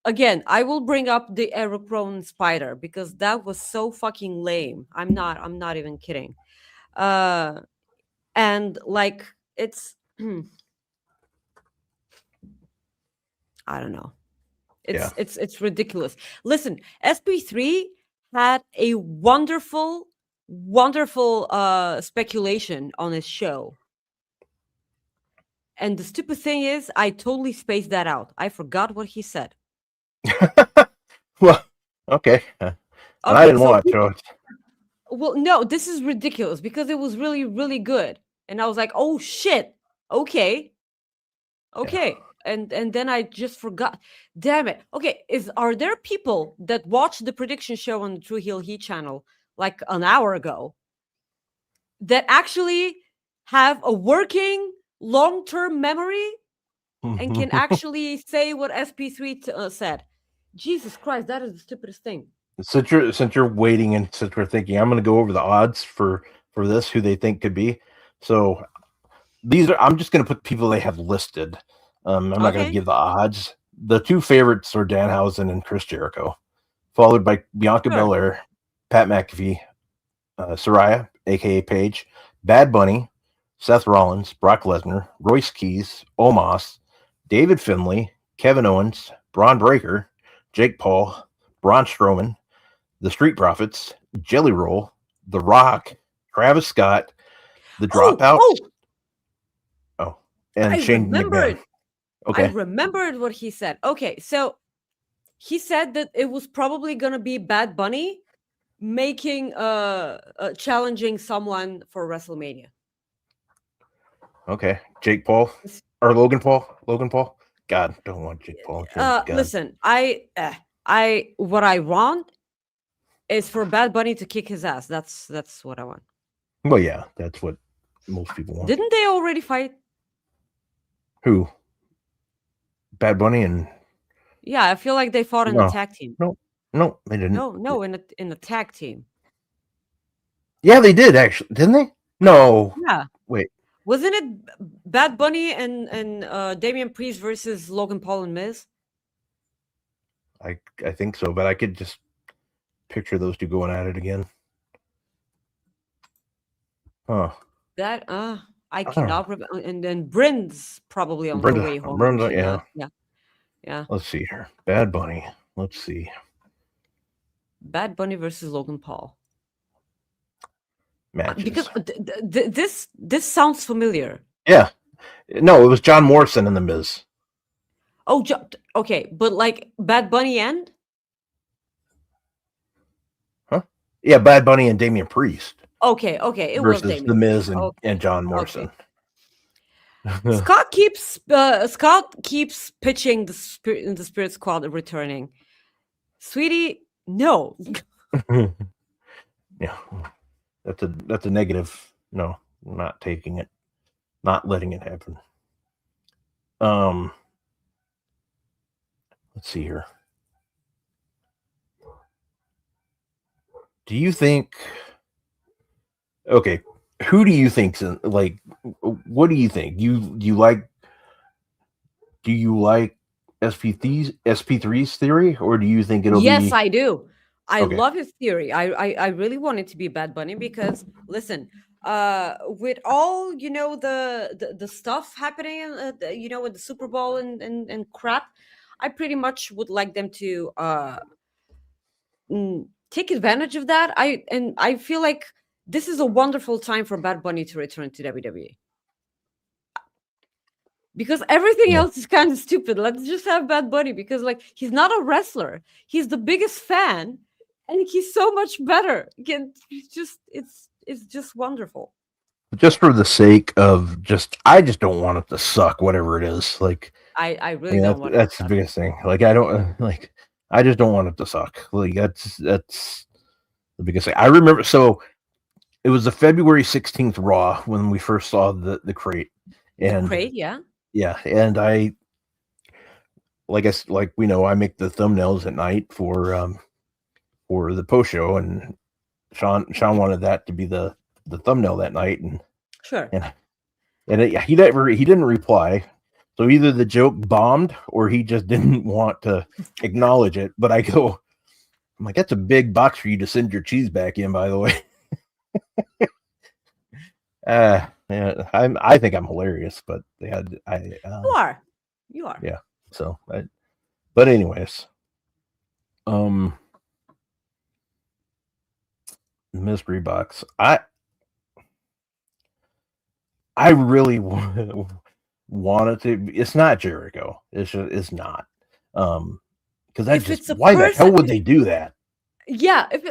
Again, I will bring up the Eric Rowan Spider because that was so fucking lame. I'm not even kidding. And like it's I don't know. It's ridiculous. Listen, SP3 had a wonderful speculation on his show. And the stupid thing is, I totally spaced that out. I forgot what he said. Well, okay. I didn't watch it. Well, no, this is ridiculous because it was really, really good. And I was like, oh, shit. Okay. Yeah. And then I just forgot. Damn it. Okay, are there people that watched the prediction show on the True Heel Heat channel like an hour ago that actually have a working long-term memory and can actually say what SP3 said? Jesus Christ, that is the stupidest thing. Since you're waiting and since we're thinking, I'm going to go over the odds for this, who they think could be. So I'm just going to put people they have listed. I'm not going to give the odds. The two favorites are Danhausen and Chris Jericho, followed by Bianca Belair, Pat McAfee, Saraya, aka Paige, Bad Bunny, Seth Rollins, Brock Lesnar, Royce Keys, Omos, David Finlay, Kevin Owens, Braun Breaker, Jake Paul, Braun Strowman, the Street Profits, Jelly Roll, The Rock, Travis Scott, the Dropouts. And I Shane McMahon. Okay. I remembered what he said. Okay, so he said that it was probably going to be Bad Bunny making challenging someone for WrestleMania. Okay, Jake Paul or Logan Paul. God, don't want Jake Paul. Listen, what I want is for Bad Bunny to kick his ass. That's what I want. Well, yeah, that's what most people want. Didn't they already fight? Who? Bad Bunny and. Yeah, I feel like they fought in a tag team. No, they didn't. No, in a tag team. Yeah, they did actually, didn't they? No. Yeah. Wait. Wasn't it Bad Bunny and Damian Priest versus Logan Paul and Miz? I think so, but I could just picture those two going at it again. Huh. That I cannot remember. And then Bryn's probably on her way home. Yeah. Let's see here. Bad Bunny. Let's see. Bad Bunny versus Logan Paul. Matches. Because this sounds familiar. Yeah. No, it was John Morrison and The Miz. Oh, okay. But like Bad Bunny and? Huh? Yeah, Bad Bunny and Damian Priest. Okay. It versus was Damian. The Miz and John Morrison. Scott keeps pitching the Spirit Squad returning. Sweetie, no. Yeah, that's a negative. No, not taking it, not letting it happen. Let's see here. Do you think? Okay, who do you think's in, like? What do you think? Do you like SP3's theory, or do you think it'll Yes, be? I do. I Okay. love his theory. I really want it to be Bad Bunny because listen, with all the stuff happening, with the Super Bowl and crap, I pretty much would like them to take advantage of that. I feel like this is a wonderful time for Bad Bunny to return to WWE. Because everything Yeah. else is kind of stupid. Let's just have Bad Bunny because like he's not a wrestler. He's the biggest fan and he's so much better. It's just wonderful. Just for the sake of I just don't want it to suck, whatever it is. Like, I really don't want that's the biggest thing. Like, I don't like. I just don't want it to suck. Like, that's the biggest thing. I remember. So it was the February 16th Raw when we first saw the crate. And Great, yeah. yeah, and I we know I make the thumbnails at night for the post show, and Sean wanted that to be the thumbnail that night, and Sure. He didn't reply. So either the joke bombed or he just didn't want to acknowledge it. But I'm like, that's a big box for you to send your cheese back in, by the way. Yeah, I think I'm hilarious, but you are. Yeah. So, but anyways, mystery box. I really wanted to. It's not Jericho. It's not. Because why the hell would they do that? Yeah, if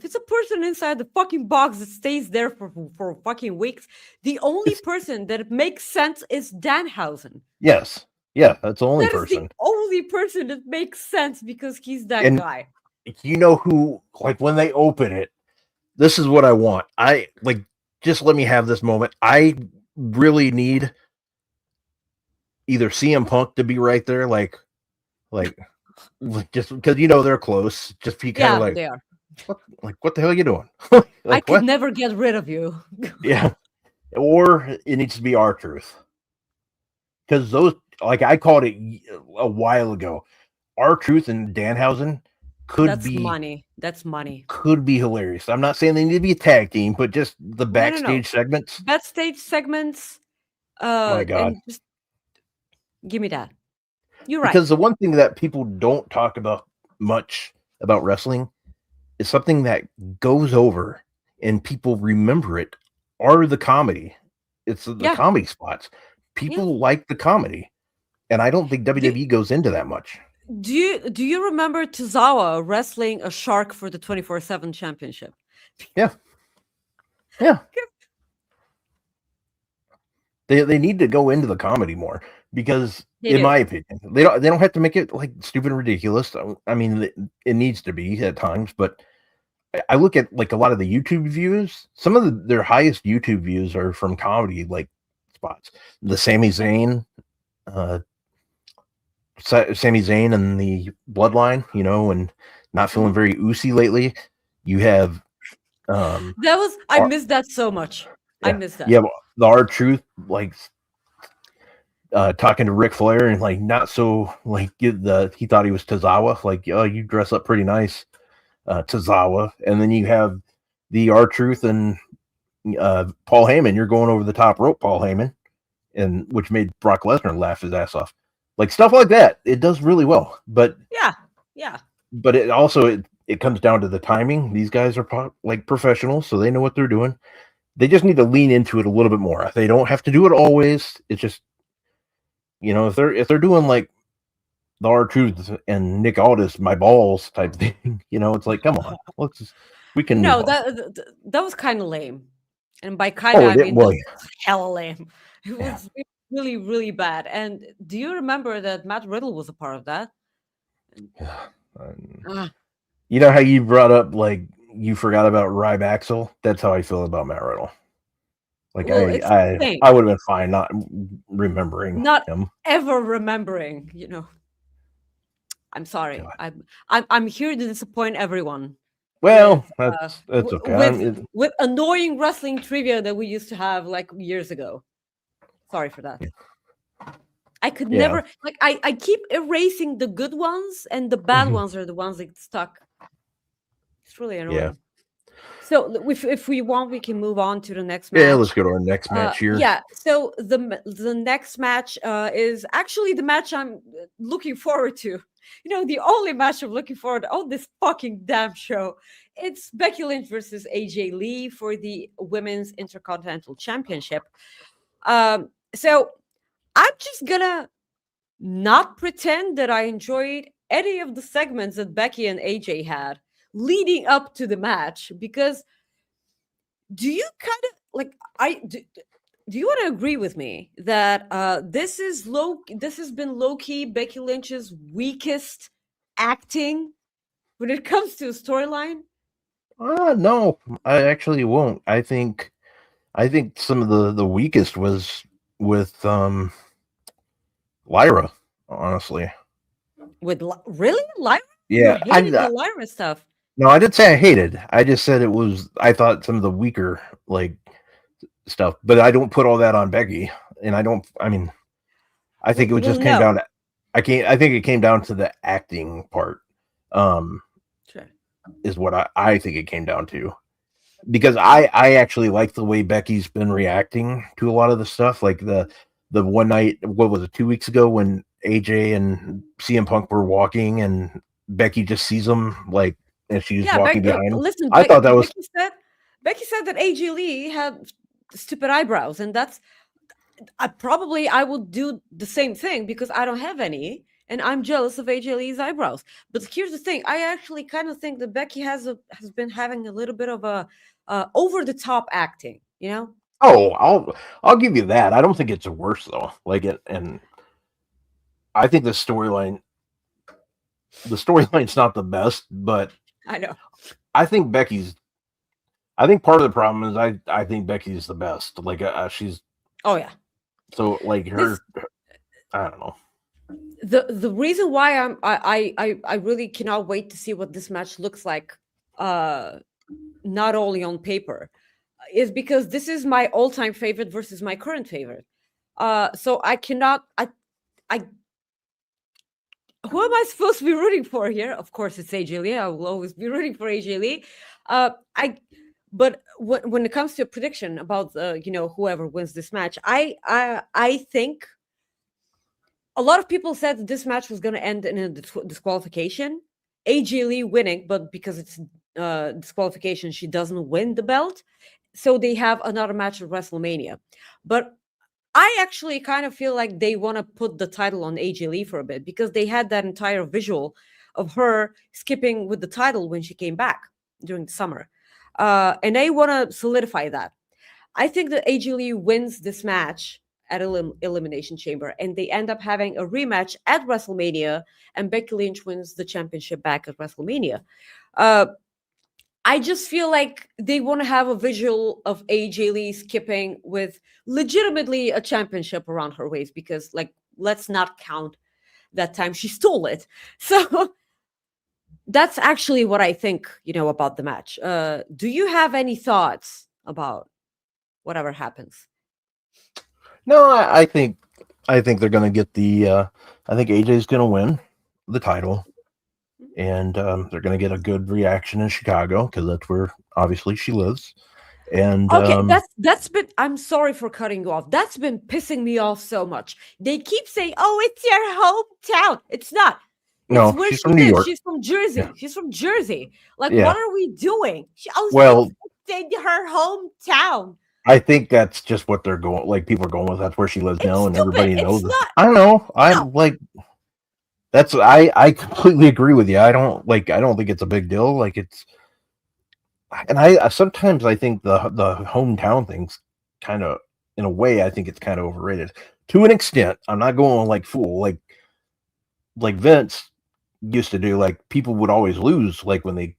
it's a person inside the fucking box that stays there for fucking weeks, the only person that makes sense is Danhausen. Yes. Yeah, that's the only person. That is the only person that makes sense because he's that guy. You know who, like, when they open it, this is what I want. Just let me have this moment. I really need either CM Punk to be right there, like just because they're close. Just be kind of like, they are. What the hell are you doing? I could never get rid of you. Yeah, or it needs to be R-Truth, because those, like I called it a while ago, R-Truth and Danhausen That's money. That's money. Could be hilarious. I'm not saying they need to be a tag team, but just the backstage segments. Backstage segments. Oh my God. And just give me that. You're right. Because the one thing that people don't talk about much about wrestling is something that goes over and people remember it are the comedy. It's the comedy spots. People like the comedy. And I don't think WWE goes into that much. Do you remember Tozawa wrestling a shark for the 24/7 championship? Yeah. Yeah. They need to go into the comedy more because, in my opinion, they don't have to make it like stupid and ridiculous. I mean, it needs to be at times, but I look at like a lot of the YouTube views. Some of their highest YouTube views are from comedy like spots. The Sami Zayn and the Bloodline, and not feeling very oozy lately. You have I missed that so much. Yeah. I missed that. Yeah, the R-Truth, like talking to Ric Flair and like not so like he thought he was Tozawa, like, oh, you dress up pretty nice, Tozawa. And then you have the R-Truth and Paul Heyman. You're going over the top rope, Paul Heyman, and which made Brock Lesnar laugh his ass off. Like stuff like that, it does really well. But yeah. But it also it comes down to the timing. These guys are like professionals, so they know what they're doing. They just need to lean into it a little bit more. They don't have to do it always. It's just, if they're doing like the R-Truth and Nick Aldis, my balls type thing, it's like, come on, we can. No, that was kind of lame, and by kind of I mean hella lame. It was really, really bad. And do you remember that Matt Riddle was a part of that? Ah, You know how you brought up like you forgot about Ryback? That's how I feel about Matt Riddle. Like well, it's the thing. I would have been fine not remembering Not him. ever remembering, you know. I'm sorry. God. I'm here to disappoint everyone. Well, with, that's okay. With annoying wrestling trivia that we used to have like years ago. Sorry for that. I could never like I keep erasing the good ones, and the bad ones are the ones that stuck. It's really annoying. Yeah. So if we want, we can move on to the next match. Yeah, let's go to our next match here. Yeah. So the next match is actually the match I'm looking forward to. You know, the only match I'm looking forward to on this fucking damn show. It's Becky Lynch versus AJ Lee for the Women's Intercontinental Championship. So I'm just gonna not pretend that I enjoyed any of the segments that Becky and AJ had leading up to the match, because do you kind of like do you want to agree with me that this has been low-key Becky Lynch's weakest acting when it comes to a storyline? No, I actually won't. I think some of the weakest was with Lyra, honestly. With really Lyra? Yeah, you hated the Lyra stuff. No, I didn't say I hated. I just said I thought some of the weaker like stuff, but I don't put all that on Becky, and I think it just came down to I think it came down to the acting part. Sure. Is what I think it came down to, because I actually like the way Becky's been reacting to a lot of the stuff, like the one night, what was it, 2 weeks ago, when AJ and CM Punk were walking and Becky just sees them like, and she's walking behind him. Listen, I thought that was Becky said that AJ Lee had stupid eyebrows, and that's I would do the same thing because I don't have any, and I'm jealous of AJ Lee's eyebrows. But here's the thing: I actually kind of think that Becky has been having a little bit of a over the top acting, you know. Oh, I'll give you that. I don't think it's worse though. Like it, and I think the storyline's not the best, but I know. I think part of the problem is I think Becky's the best. Like she's. Oh yeah. So like I don't know. The reason why I really cannot wait to see what this match looks like, not only on paper, is because this is my all-time favorite versus my current favorite. So I cannot. Who am I supposed to be rooting for here? Of course, it's AJ Lee. I will always be rooting for AJ Lee. But when it comes to a prediction about whoever wins this match, I think a lot of people said that this match was going to end in a disqualification. AJ Lee winning, but because it's disqualification, she doesn't win the belt. So they have another match at WrestleMania. But I actually kind of feel like they want to put the title on AJ Lee for a bit, because they had that entire visual of her skipping with the title when she came back during the summer. And they want to solidify that. I think that AJ Lee wins this match at Elimination Chamber, and they end up having a rematch at WrestleMania, and Becky Lynch wins the championship back at WrestleMania. I just feel like they want to have a visual of AJ Lee skipping with legitimately a championship around her waist, because, like, let's not count that time she stole it. So that's actually what I think, about the match. Do you have any thoughts about whatever happens? No, I think they're going to get the. I think AJ's going to win the title, and they're going to get a good reaction in Chicago, because that's where obviously she lives. And okay, that's been. I'm sorry for cutting you off. That's been pissing me off so much. They keep saying, "Oh, it's your hometown." It's not. No, she's from New York. She's from Jersey. Yeah. She's from Jersey. Like, yeah. What are we doing? Well, it's her hometown. I think that's just what they're going. Like, people are going with. That's where she lives now, and everybody knows. Not. I don't know. I'm like, that's. I completely agree with you. I don't think it's a big deal. Like, it's. And I sometimes I think the hometown thing's kind of in a way, I think it's kind of overrated to an extent. I'm not going like fool, like Vince used to do. Like people would always lose, like when they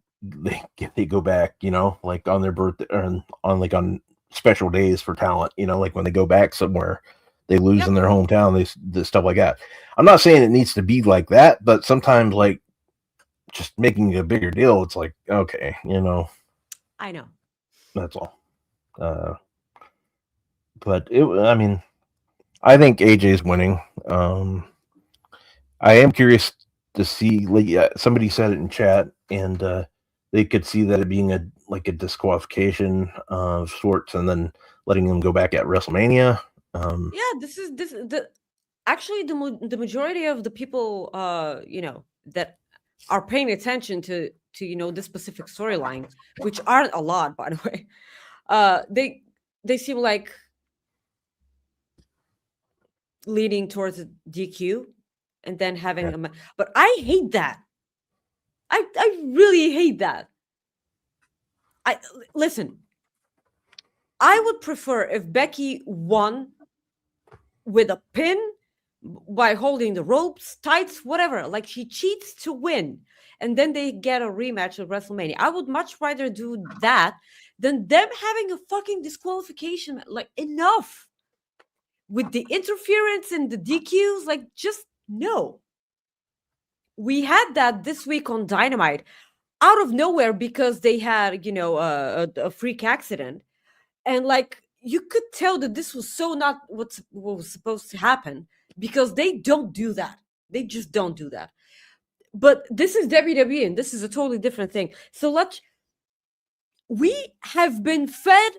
go back, like on their birthday or on special days for talent, like when they go back somewhere, they lose in their hometown, this stuff like that. I'm not saying it needs to be like that, but sometimes like just making it a bigger deal, it's like, okay, I know. that's all. But I mean, I think AJ's winning. I am curious to see, like, somebody said it in chat, and they could see that it being a disqualification of sorts, and then letting them go back at WrestleMania. Actually the majority of the people that are paying attention to this specific storyline, which aren't a lot, by the way, they seem like leaning towards a DQ and then having but I hate that. I really hate that. Listen, I would prefer if Becky won with a pin by holding the ropes, tights, whatever. Like she cheats to win, and then they get a rematch at WrestleMania. I would much rather do that than them having a fucking disqualification. Like, enough with the interference and the DQs. Like, just no. We had that this week on Dynamite out of nowhere because they had, a freak accident. And like, you could tell that this was so not what was supposed to happen, because they don't do that. They just don't do that. But this is WWE, and this is a totally different thing. So we have been fed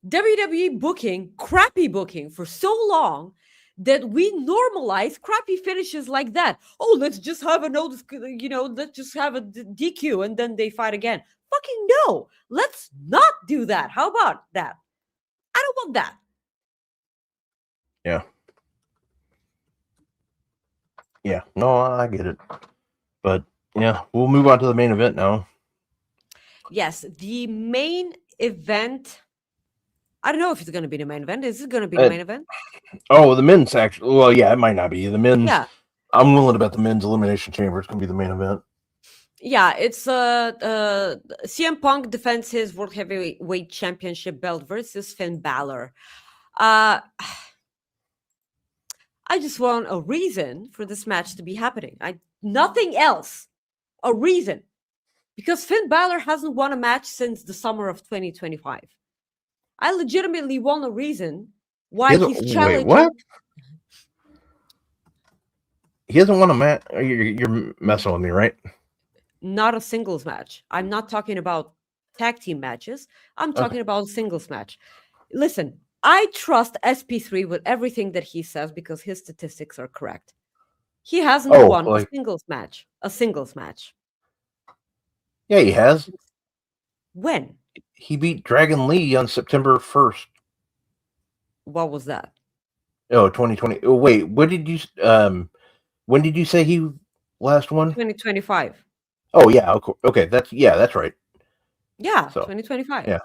WWE booking, crappy booking for so long that we normalize crappy finishes like that. Oh, let's just have let's just have a DQ and then they fight again. Fucking no. Let's not do that. How about that? I don't want that. Yeah. Yeah. No, I get it. But yeah, we'll move on to the main event now. Yes, the main event. I don't know if it's going to be the main event. Is it going to be the main event? Oh, the men's actually. Well, yeah, it might not be the men's. Yeah, I'm willing to bet the men's elimination chamber is going to be the main event. Yeah, it's CM Punk defends his World Heavyweight Championship belt versus Finn Balor. I just want a reason for this match to be happening. Nothing else. A reason. Because Finn Balor hasn't won a match since the summer of 2025. I legitimately want a reason why he's challenging. Wait, what? He hasn't won a match. You're messing with me, right? Not a singles match. I'm not talking about tag team matches. I'm talking about a singles match. Listen, I trust SP3 with everything that he says because his statistics are correct. He hasn't won a singles match. A singles match. Yeah, he has. When? He beat Dragon Lee on September 1st. What was that? Oh, 2020. Oh, wait, when did you say he last won? 2025. Oh, yeah, okay, that's right. Yeah, so, 2025. Yeah.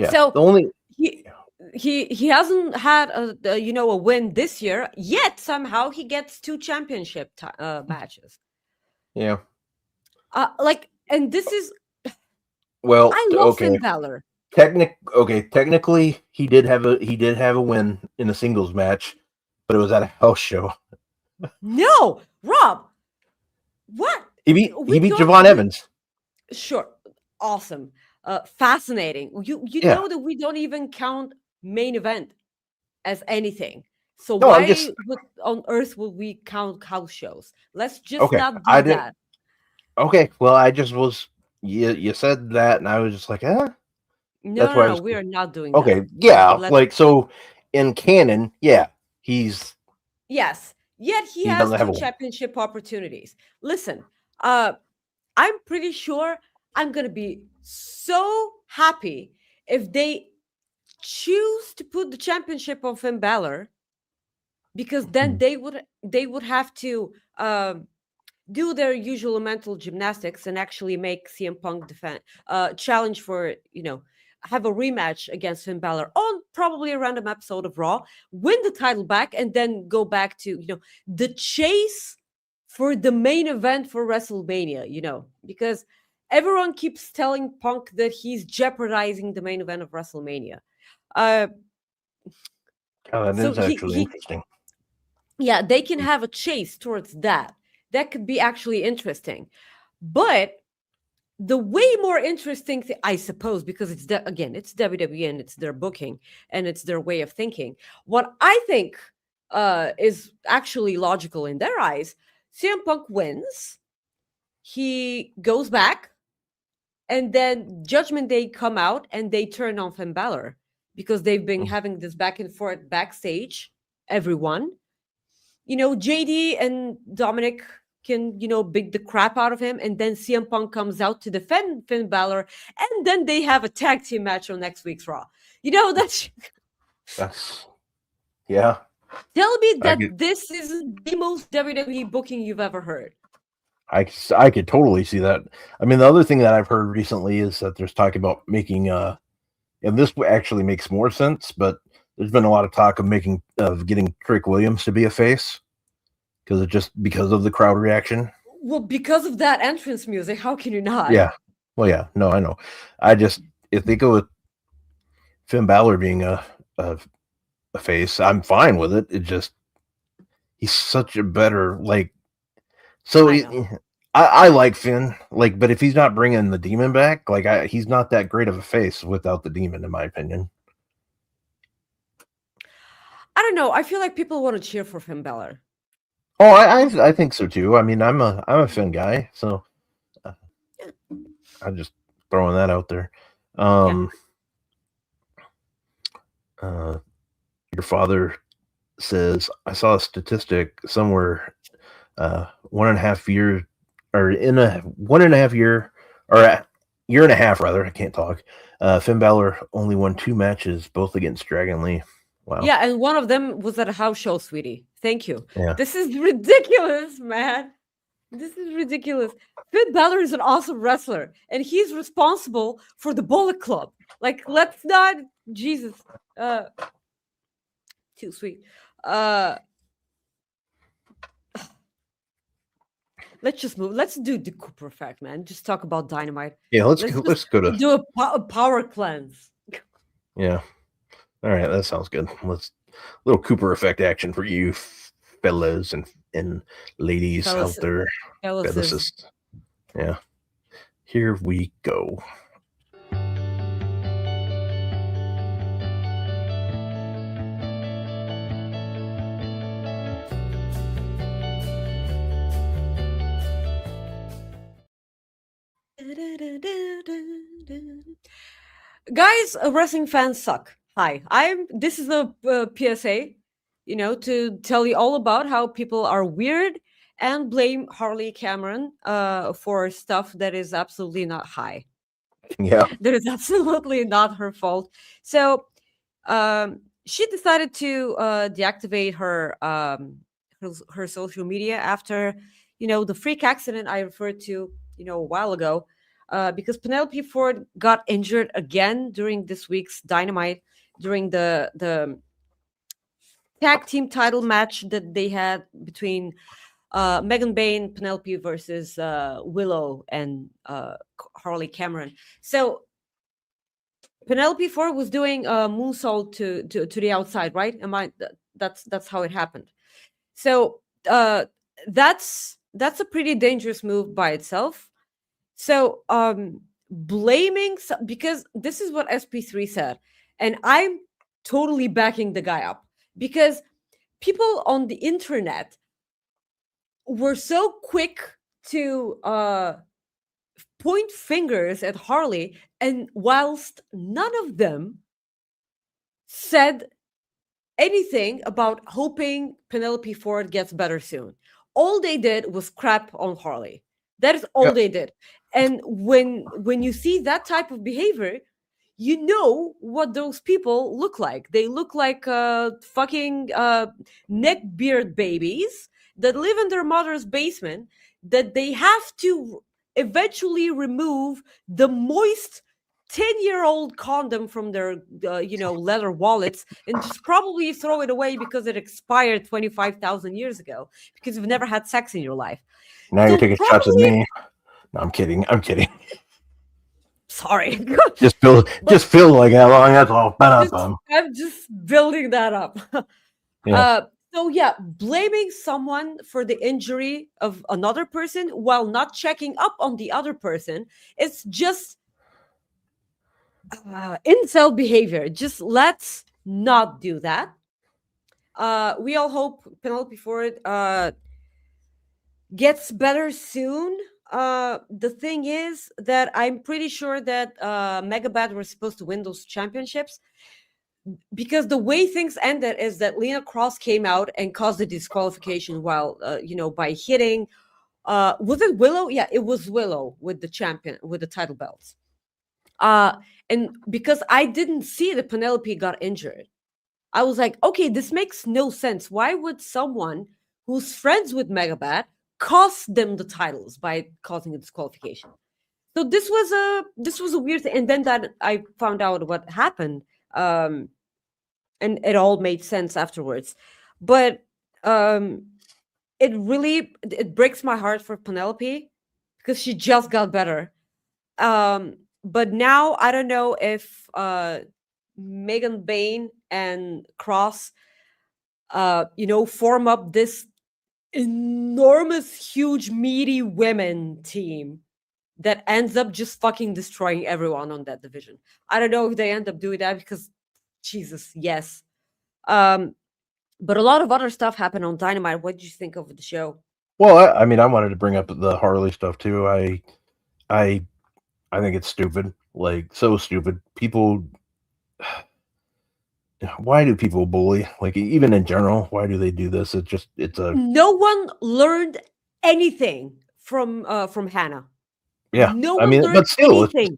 So the only he hasn't had a win this year, yet somehow he gets 2 championship matches. Yeah. And this is well. I love Finn Balor. Technically, he did have a win in a singles match, but it was at a house show. No, Rob. What? He beat Javon Evans. Sure. Awesome. Fascinating. You know that we don't even count main event as anything. So why on earth would we count house shows? Let's just not do that. Okay. Well, I just was. You said that, and I was just like, eh. No, we are not doing that. Okay. Yeah. So in canon, he's. Yes. Yet he has 2 championship opportunities. Listen, I'm pretty sure I'm going to be so happy if they choose to put the championship on Finn Balor, because then they would have to do their usual mental gymnastics and actually make CM Punk challenge for, have a rematch against Finn Balor on probably a random episode of Raw, win the title back, and then go back to, the chase for the main event for WrestleMania, because everyone keeps telling Punk that he's jeopardizing the main event of WrestleMania. That So is actually interesting. Yeah, they can have a chase towards that. That could be actually interesting. But the way more interesting thing, I suppose, because it's it's WWE and it's their booking and it's their way of thinking. What I think is actually logical in their eyes, CM Punk wins, he goes back, and then Judgment Day come out and they turn on Finn Balor because they've been having this back and forth backstage. Everyone, JD and Dominic can, beat the crap out of him, and then CM Punk comes out to defend Finn Balor, and then they have a tag team match on next week's Raw. That's yeah. Tell me that this is the most WWE booking you've ever heard. I could totally see that. I mean, the other thing that I've heard recently is that there's talk about making and this actually makes more sense, but there's been a lot of talk of getting Trick Williams to be a face because of the crowd reaction. Well, because of that entrance music, how can you not? Yeah. Well, yeah. No, I know. If they go with Finn Balor being a face, I'm fine with it. He's such a better So I like Finn, but if he's not bringing the Demon back, he's not that great of a face without the Demon, in my opinion. I don't know. I feel like people want to cheer for Finn Balor. Oh, I think so too. I mean, I'm a Finn guy, so I'm just throwing that out there. Your father says, I saw a statistic somewhere. 1.5 years, or in a 1.5 year, or a year and a half rather, I can't talk. Finn Balor only won 2 matches, both against Dragon Lee. Wow. Yeah, and one of them was at a house show, sweetie. Thank you. Yeah. This is ridiculous, man. This is ridiculous. Finn Balor is an awesome wrestler, and he's responsible for the Bullet Club. Let's not, Jesus, too sweet. Let's just move. Let's do the Cooper effect, man. Just talk about Dynamite. Yeah, let's go to do a power cleanse. Yeah. All right, that sounds good. Little Cooper effect action for you fellas and ladies out there. Fellas. Yeah. Here we go. Guys, wrestling fans suck. Hi, this is a PSA, to tell you all about how people are weird and blame Harley Cameron for stuff that is absolutely not high. Yeah. That is absolutely not her fault. So she decided to deactivate her social media after, the freak accident I referred to, a while ago, because Penelope Ford got injured again during this week's Dynamite, during the tag team title match that they had between Megan Bayne, Penelope versus Willow and Harley Cameron. So Penelope Ford was doing a moonsault to the outside, right? That's how it happened. So that's a pretty dangerous move by itself. So blaming, because this is what SP3 said, and I'm totally backing the guy up, because people on the internet were so quick to point fingers at Harley, and whilst none of them said anything about hoping Penelope Ford gets better soon, all they did was crap on Harley. That is all they did. And when you see that type of behavior, you know what those people look like. They look like fucking neckbeard babies that live in their mother's basement, that they have to eventually remove the moist 10-year-old condom from their, leather wallets and just probably throw it away because it expired 25,000 years ago because you've never had sex in your life. Now you're So taking shots at me. No, I'm kidding. Sorry. Just feel like how long that's all. I'm just building that up. Yeah. So blaming someone for the injury of another person while not checking up on the other person, it's just incel behavior. Just let's not do that. We all hope Penelope Ford gets better soon. The thing is that I'm pretty sure that Megabad were supposed to win those championships, because the way things ended is that Lena Cross came out and caused a disqualification while, by hitting, was it Willow? Yeah, it was Willow with the title belts. And because I didn't see that Penelope got injured, I was like, okay, this makes no sense. Why would someone who's friends with Megabat cost them the titles by causing a disqualification? So this was a weird thing. And then that I found out what happened. And it all made sense afterwards. But it breaks my heart for Penelope because she just got better. But now I don't know if Megan Bain and Cross form up this enormous, huge, meaty women team that ends up just fucking destroying everyone on that division. I don't know if they end up doing that because Jesus, yes. But a lot of other stuff happened on Dynamite. What did you think of the show? Well, I mean, I wanted to bring up the Harley stuff too. I think it's stupid, like so stupid. People, why do people bully? Like even in general, why do they do this? No one learned anything from Hannah. Yeah, No one learned but still, anything.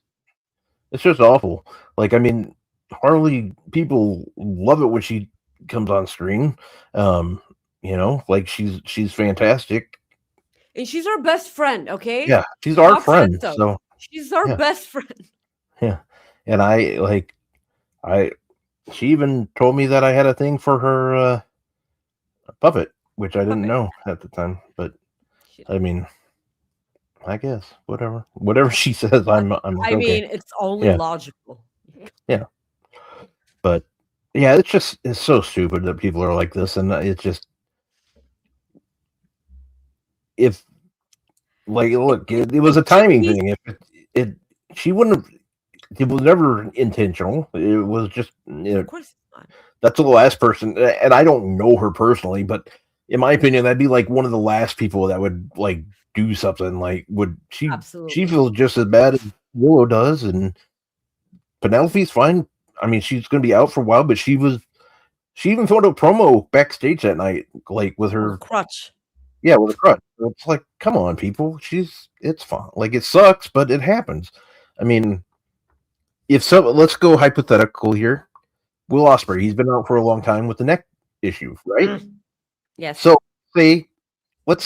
It's just awful. Like, I mean, Harley, people love it when she comes on screen. Like she's fantastic. And she's our best friend, okay? Yeah, she's our Doc friend. said so. So she's our best friend. Yeah. And she even told me that I had a thing for her puppet, which I didn't know at the time. But I mean, I guess whatever she says, I'm like, I mean, okay. it's only logical. Yeah. But yeah, it's so stupid that people are like this, and it's just if like look, it was a timing thing. If she wouldn't have, it was never intentional. It was just of course not. That's the last person, and I don't know her personally, but in my opinion, that'd be like one of the last people that would like do something like would she Absolutely. She feels just as bad as Willow does, and Penelope's fine. I mean, she's going to be out for a while, but she even threw a promo backstage that night, like with her crutch. Yeah, with a crutch. It's like, come on, people. It's fine. Like it sucks, but it happens. I mean, let's go hypothetical here. Will Ospreay, he's been out for a long time with the neck issue, right? Yes. So let's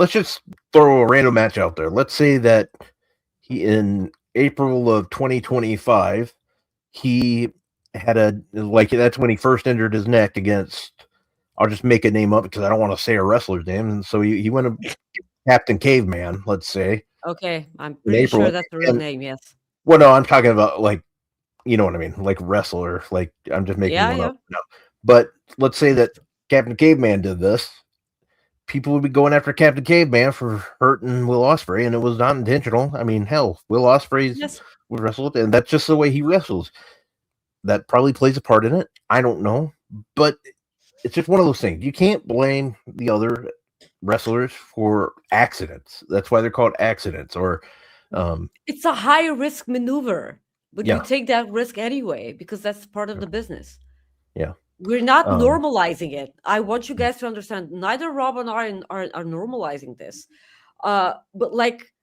just throw a random match out there. Let's say that in April of 2025, he had that's when he first injured his neck against, I'll just make a name up because I don't want to say a wrestler's name. And so he went to Captain Caveman, let's say. Okay. I'm pretty sure that's the real name, yes. Well, no, I'm talking about like, you know what I mean? Like wrestler. Like I'm just making one up. No. But let's say that Captain Caveman did this. People would be going after Captain Caveman for hurting Will Ospreay, and it was not intentional. I mean, hell, Will Ospreay's would wrestle, and that's just the way he wrestles. That probably plays a part in it. I don't know. But it's just one of those things. You can't blame the other wrestlers for accidents. That's why they're called accidents. Or it's a high risk maneuver, but you take that risk anyway because that's part of the business. Yeah, we're not normalizing it. I want you guys to understand. Neither Rob and I are normalizing this, but like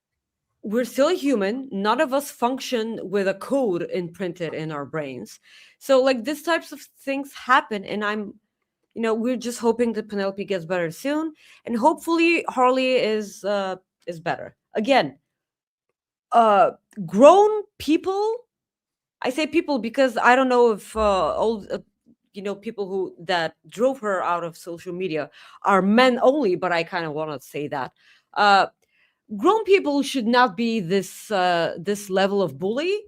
we're still human. None of us function with a code imprinted in our brains. So like these types of things happen, and we're just hoping that Penelope gets better soon, and hopefully Harley is better. Again, grown people. I say people because I don't know if old people who that drove her out of social media are men only, but I kind of want to say that grown people should not be this level of bully,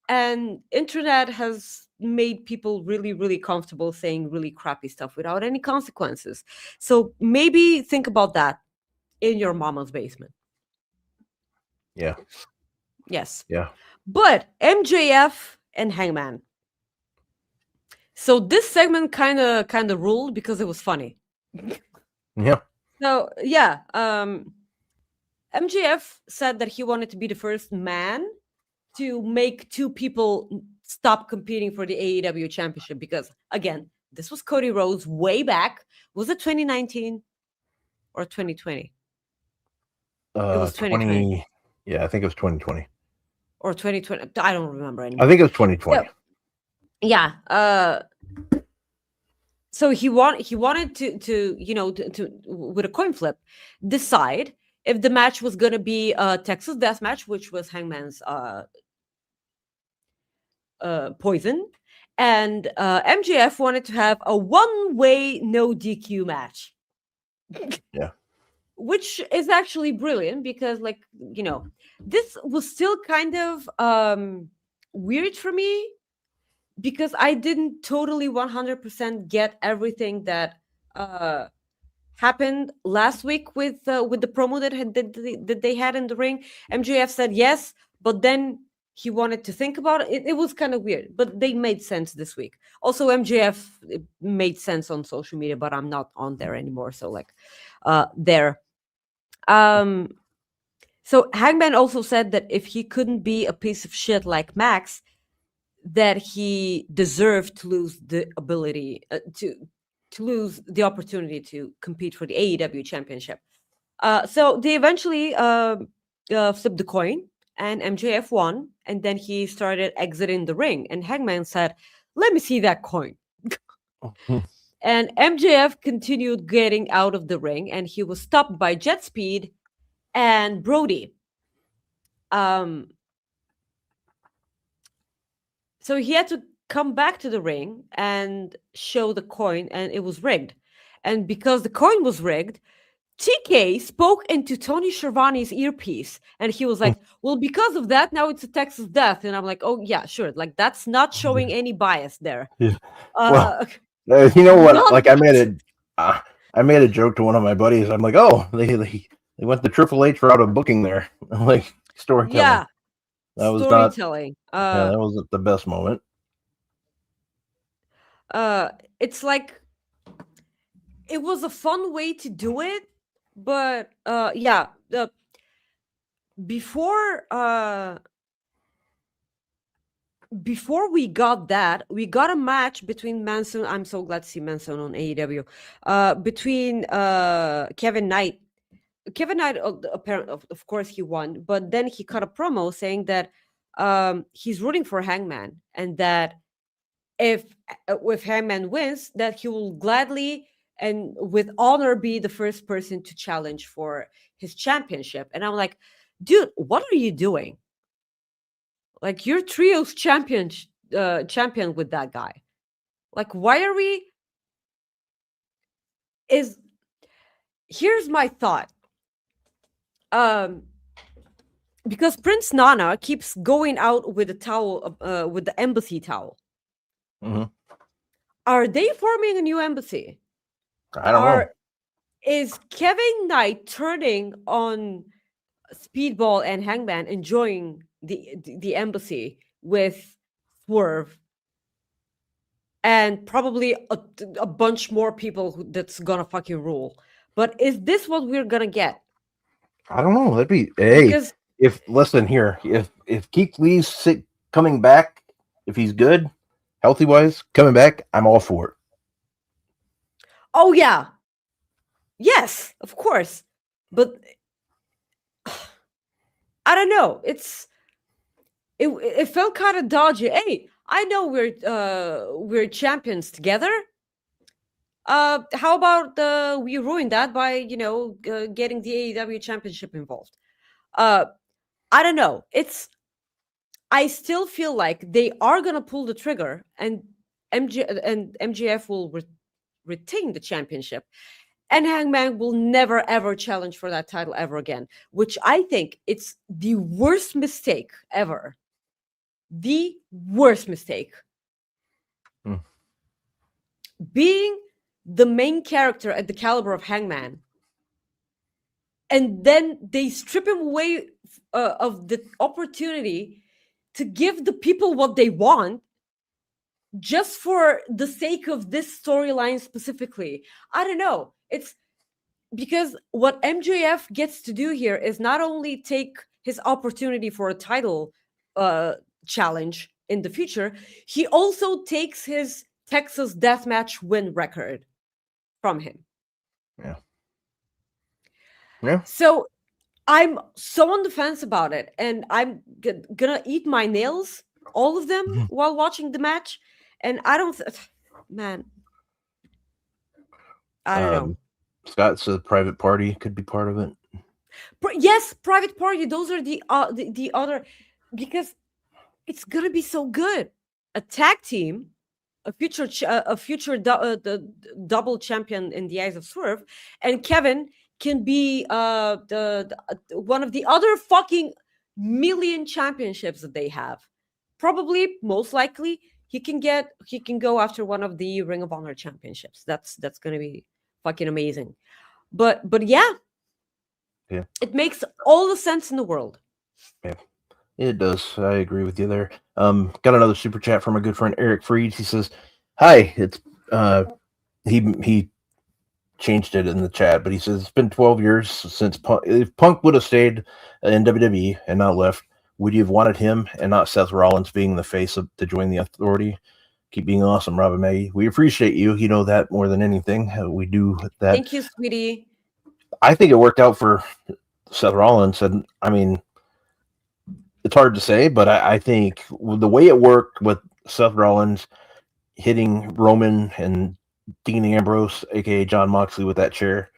and internet has made people really, really comfortable saying really crappy stuff without any consequences. So maybe think about that in your mama's basement. Yeah. Yes. Yeah. But MJF and Hangman. So this segment kind of ruled because it was funny. Yeah. So yeah, MJF said that he wanted to be the first man to make two people stop competing for the AEW championship because, again, this was Cody Rhodes way back. Was it 2019 or 2020? It was 2020. Yeah, I think it was 2020. Or 2020. I don't remember anymore. I think it was 2020. Yeah. So he wanted to with a coin flip decide if the match was going to be a Texas Death Match, which was Hangman's Poison, and MJF wanted to have a one-way no DQ match. Yeah. Which is actually brilliant because, this was still kind of weird for me because I didn't totally 100% get everything that happened last week with the promo that they had in the ring. MJF said yes, but then he wanted to think about it. It was kind of weird, but they made sense this week. Also, MJF made sense on social media, but I'm not on there anymore. So there. So Hangman also said that if he couldn't be a piece of shit like Max, that he deserved to lose the ability to lose the opportunity to compete for the AEW championship. So they eventually flipped the coin and MJF won, and then he started exiting the ring, and Hangman said, "Let me see that coin." And MJF continued getting out of the ring, and he was stopped by Jet Speed and Brody. So he had to come back to the ring and show the coin, and it was rigged. And because the coin was rigged, TK spoke into Tony Schiavone's earpiece, and he was like, "Well, because of that, now it's a Texas Death." And I'm like, "Oh yeah, sure. Like that's not showing any bias there." Yeah. You know what? Like I made a joke to one of my buddies. I'm like, "Oh, they went the Triple H route of booking there, like storytelling." Yeah, that was storytelling. that wasn't the best moment. It's like it was a fun way to do it, but before we got that, we got a match between Manson. I'm so glad to see Manson on AEW. Between Kevin Knight. Kevin Knight, apparently, of course, he won, but then he cut a promo saying that he's rooting for Hangman, and that if Hangman wins, that he will gladly and with honor be the first person to challenge for his championship. And I'm like, dude, what are you doing? Like, you're trios champion with that guy. Like, why are we? Here's my thought. Because Prince Nana keeps going out with the towel, with the embassy towel. Mm-hmm. Are they forming a new embassy? I don't know. Is Kevin Knight turning on Speedball and Hangman, enjoying the embassy with Swerve, and probably a bunch more people that's gonna fucking rule? But is this what we're gonna get? I don't know. That'd be if Keith Lee's coming back, if he's good, healthy wise, coming back, I'm all for it. Oh yeah, yes, of course, but I don't know. It felt kind of dodgy. Hey, I know we're champions together. How about we ruin that by getting the AEW championship involved? I don't know. I still feel like they are gonna pull the trigger, and MJF will retain the championship, and Hangman will never ever challenge for that title ever again. Which I think it's the worst mistake ever. The worst mistake. Hmm. Being the main character at the caliber of Hangman, and then they strip him away of the opportunity to give the people what they want just for the sake of this storyline specifically. I don't know. It's because what MJF gets to do here is not only take his opportunity for a title challenge in the future, he also takes his Texas Deathmatch win record from him. Yeah. Yeah. So I'm so on the fence about it, and I'm gonna eat my nails, all of them, while watching the match. And I don't, man, I don't know. Scott said Private Party could be part of it. Yes, Private Party. Those are the other, because it's gonna be so good. A tag team, a future the double champion in the eyes of Swerve, and Kevin can be the one of the other fucking million championships that they have. Probably, most likely, he can go after one of the Ring of Honor championships. That's gonna be fucking amazing. But yeah, it makes all the sense in the world. Yeah, it does. I agree with you there. Got another super chat from a good friend Eric Freed. He says, "Hi, it's he changed it in the chat, but he says it's been 12 years since Punk. If Punk would have stayed in WWE and not left, would you have wanted him and not Seth Rollins being the face to join the Authority? Keep being awesome, Rob and Maggie. We appreciate you. You know that more than anything. We do that. Thank you, sweetie. I think it worked out for Seth Rollins, and I mean, it's hard to say, but I think the way it worked with Seth Rollins hitting Roman and Dean Ambrose, aka John Moxley, with that chair,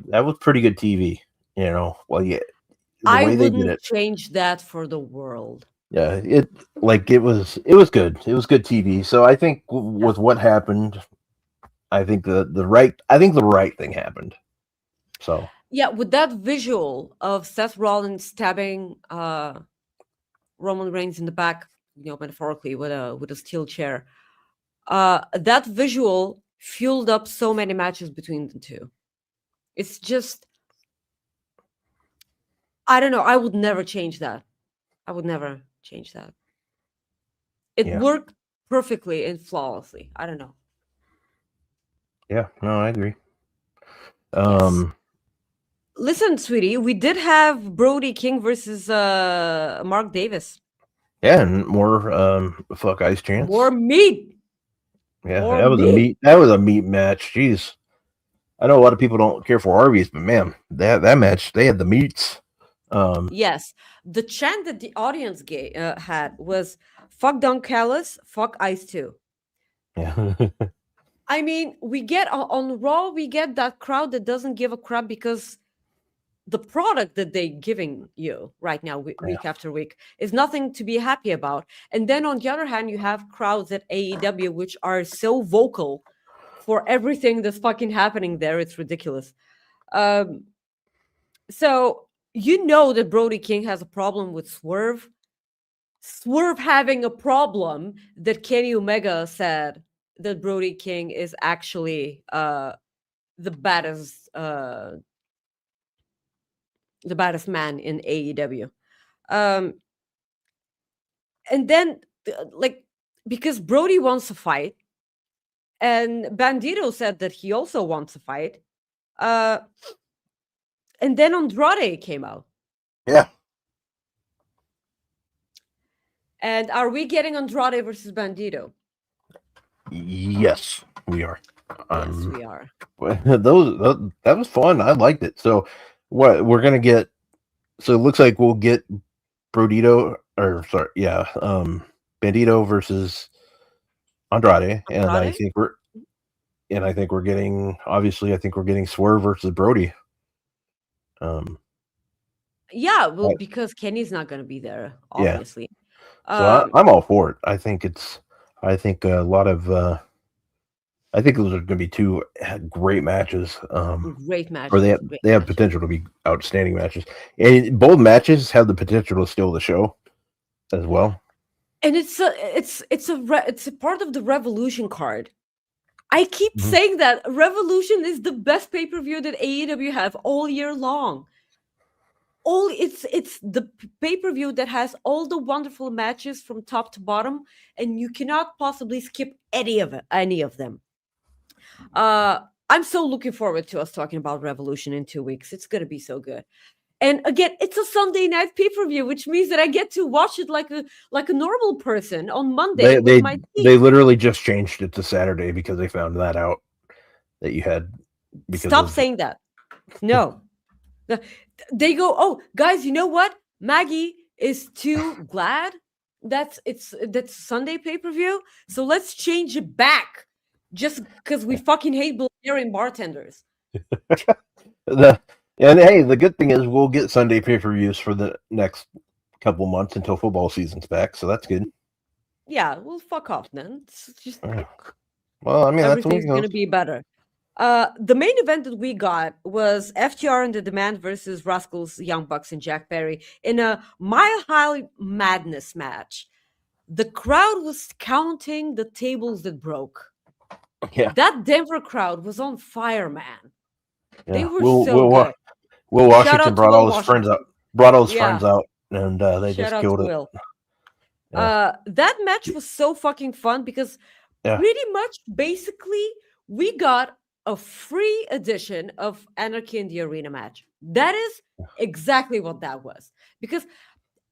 that was pretty good TV. You know, well, yeah, I wouldn't change that for the world. Yeah, it was good. It was good TV. So I think with what happened, I think the right thing happened. So yeah, with that visual of Seth Rollins stabbing Roman Reigns in the back, metaphorically with a steel chair, that visual fueled up so many matches between the two. It's just, I don't know. I would never change that. I would never change that. It worked perfectly and flawlessly. I don't know. Yeah, no, I agree. Yes. Listen, sweetie, we did have Brody King versus Mark Davis. Yeah, and more fuck ice chance. More meat. Yeah, that was a meat match. Jeez. I know a lot of people don't care for Arby's, but man, that match, they had the meats. Yes. The chant that the audience had was fuck Don Callis, fuck Ice 2. Yeah. I mean, we get on Raw, we get that crowd that doesn't give a crap because the product that they're giving you right now, week after week, is nothing to be happy about. And then on the other hand, you have crowds at AEW which are so vocal for everything that's fucking happening there. It's ridiculous. So you know that Brody King has a problem with Swerve. Swerve having a problem that Kenny Omega said that Brody King is actually the baddest man in AEW. And then because Brody wants to fight, and Bandito said that he also wants to fight. And then Andrade came out. Yeah. And are we getting Andrade versus Bandito? Yes, we are. Yes, we are. That was fun. I liked it. So what we're gonna get? So it looks like we'll get Bandito versus Andrade, and I think we're getting Swerve versus Brody. Yeah, well, Right. because Kenny's not going to be there, Yeah. obviously. So I'm all for it. I think a lot of I think those are going to be two great matches. Great Or matches. they Great have matches. potential to be outstanding matches, and both matches have the potential to steal the show as well. And it's a part of the Revolution card. I keep Mhm. saying that Revolution is the best pay-per-view that AEW have all year long. It's the pay-per-view that has all the wonderful matches from top to bottom, and you cannot possibly skip any of them. I'm so looking forward to us talking about Revolution in 2 weeks. It's gonna be so good. And again, it's a Sunday night pay-per-view, which means that I get to watch it like a normal person on Monday with my They team. literally just changed it to Saturday because they found that out that you had because Stop of saying that. No. They go, oh, guys, you know what? Maggie is too glad that's Sunday pay-per-view, so let's change it back just because we fucking hate Bulgarian bartenders. And hey, the good thing is we'll get Sunday pay-per-views for the next couple months until football season's back, so that's good. Yeah, well, fuck off then. It's just Well, I mean, that's everything's going to be better. The main event that we got was FTR and the Demand versus Rascals, Young Bucks, and Jack Perry in a Mile High Madness match. The crowd was counting the tables that broke. Yeah. That Denver crowd was on fire, man. Yeah. They were so good. Will Washington brought all his friends out. Brought all his Yeah. friends out, and they Shout just out killed to it. Will. Yeah. That match was so fucking fun because pretty much, basically, we got a free edition of Anarchy in the Arena match. That is exactly what that was. Because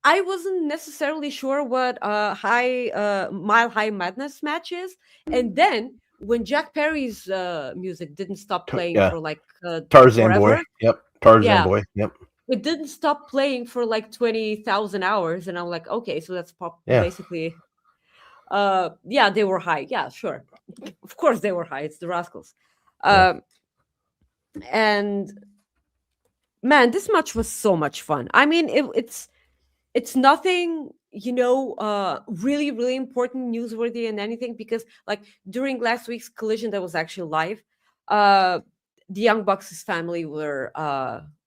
I wasn't necessarily sure what Mile High Madness match is. And then when Jack Perry's music didn't stop playing for like Tarzan forever. Boy. Yep. Tarzan Boy. Yep. It didn't stop playing for like 20,000 hours. And I'm like, okay, so that's basically... yeah, they were high. Yeah, sure. Of course they were high. It's the Rascals. And man, this match was so much fun. I mean, it's nothing, really, really important, newsworthy and anything, because like during last week's Collision that was actually live, the Young Bucks' family were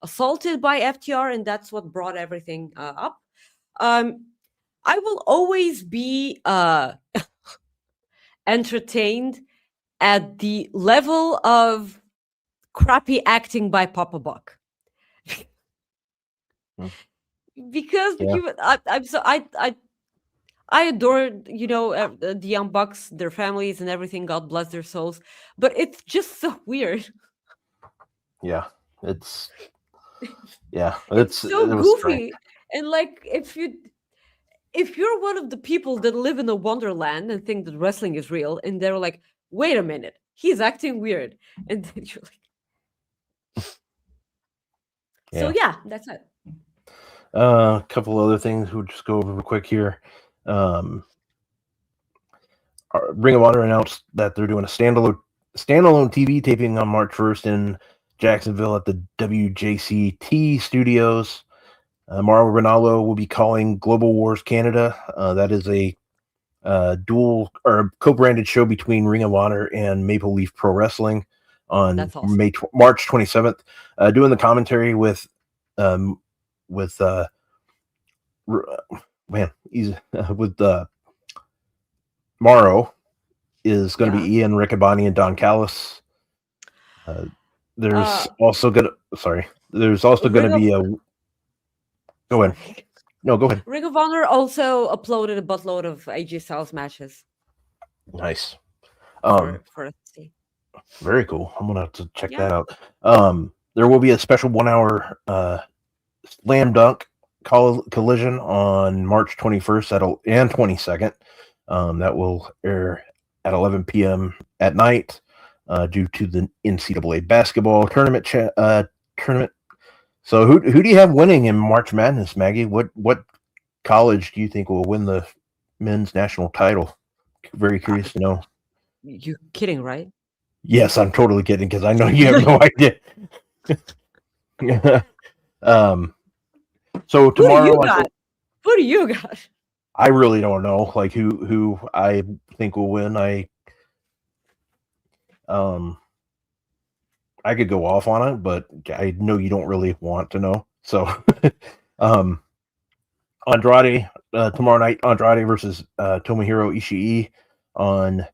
assaulted by FTR, and that's what brought everything up. I will always be entertained at the level of crappy acting by Papa Buck. Because I adore, the Young Bucks, their families and everything. God bless their souls. But it's just so weird. Yeah, it's so goofy. And like, if you're one of the people that live in a wonderland and think that wrestling is real, and they're like, wait a minute, he's acting weird, and then you're like, so yeah, that's it. A couple other things we'll just go over real quick here. Ring of Honor announced that they're doing a standalone TV taping on March 1st in Jacksonville at the WJCT studios. Mauro Ranallo will be calling Global Wars Canada. That is a dual or co-branded show between Ring of Honor and Maple Leaf Pro Wrestling on awesome. March 27th. Doing the commentary with Mauro is going to be Ian Riccaboni and Don Callis. There's also going to be a... Go ahead. No, go ahead. Ring of Honor also uploaded a buttload of AJ Styles matches. Nice. For us to see. Very cool. I'm gonna have to check that out. There will be a special 1 hour slam dunk collision on March 21st and 22nd. That will air at 11 p.m. at night due to the NCAA basketball tournament. So who do you have winning in March Madness, Maggie? What college do you think will win the men's national title? Very curious to know. You're kidding, right? Yes, I'm totally kidding because I know you have no idea. So Who do tomorrow, you got? Who do you got? I really don't know, like who I think will win. I could go off on it, but I know you don't really want to know. So, Andrade tomorrow night. Andrade versus Tomohiro Ishii on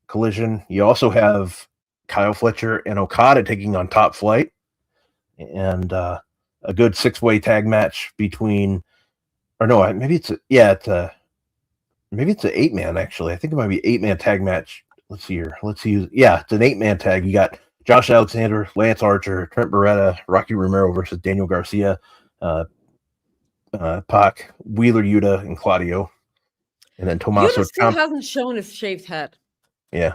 Collision. You also have Kyle Fletcher and Okada taking on Top Flight, and a good 6-way tag match between. Or no, maybe it's maybe it's an 8-man actually. I think it might be 8-man tag match. Let's see here. Yeah, it's an 8-man tag. You got Josh Alexander, Lance Archer, Trent Beretta, Rocky Romero versus Daniel Garcia, Pac, Wheeler Yuta, and Claudio. And then Tommaso Yuta still hasn't shown his shaved head. Yeah.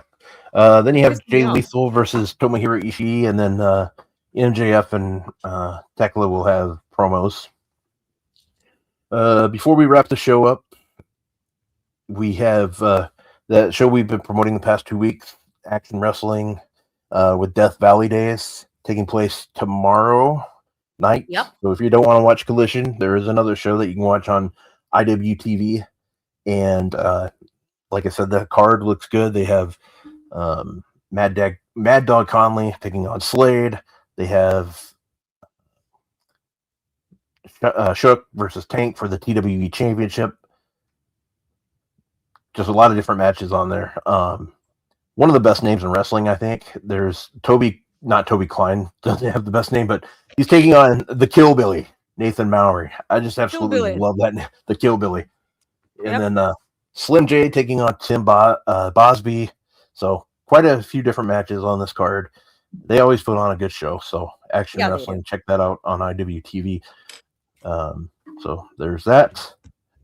Then you have Jay Lethal versus Tomohiro Ishii, and then MJF and Tekla will have promos. Before we wrap the show up, we have that show we've been promoting the past 2 weeks, Action Wrestling with Death Valley Days, taking place tomorrow night. Yep. So if you don't want to watch Collision, there is another show that you can watch on IWTV. And like I said, the card looks good. They have Mad Dog Conley taking on Slade. They have Shook versus Tank for the TWE Championship. Just a lot of different matches on there. One of the best names in wrestling, I think. There's not Toby Klein, doesn't have the best name, but he's taking on the Killbilly, Nathan Mowry. I just absolutely love that, the Killbilly. And then Slim J taking on Tim Bosby. So quite a few different matches on this card. They always put on a good show. So Action Wrestling, check that out on IWTV. So there's that.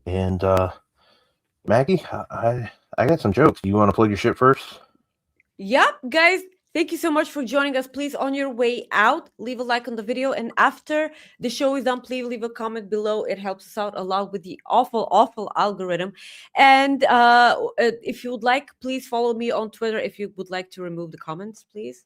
And Maggie, I got some jokes. Do you want to plug your shit first? Yep, guys. Thank you so much for joining us. Please, on your way out, leave a like on the video. And after the show is done, please leave a comment below. It helps us out a lot with the awful algorithm. And if you would like, please follow me on Twitter if you would like to remove the comments, please.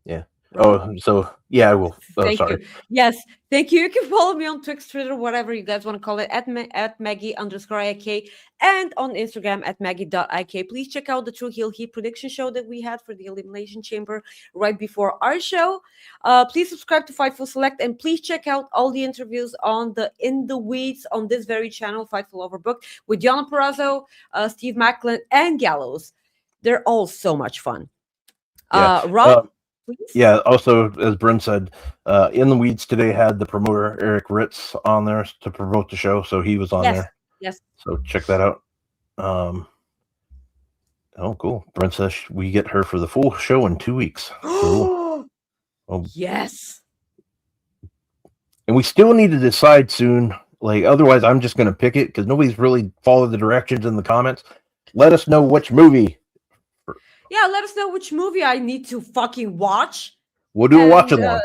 Yeah. Oh, so yeah, I will. Thank you. Yes, thank you. You can follow me on Twix, Twitter, whatever you guys want to call it, at Maggie_IK, and on Instagram at Maggie.IK. Please check out the True Heel Heat prediction show that we had for the Elimination Chamber right before our show. Please subscribe to Fightful Select, and please check out all the interviews on the In the Weeds on this very channel, Fightful Overbooked, with Yana Perazzo, Steve Macklin, and Gallows. They're all so much fun. Rob. Please? Yeah, also, as Bryn said, In the Weeds today had the promoter Eric Ritz on there to promote the show, so he was on there. Yes. So check that out. Oh, cool. Bryn says we get her for the full show in 2 weeks. Cool. Yes. And we still need to decide soon. Like, otherwise, I'm just going to pick it because nobody's really followed the directions in the comments. Let us know which movie. Yeah, let us know which movie I need to fucking watch. We'll do a watch-along.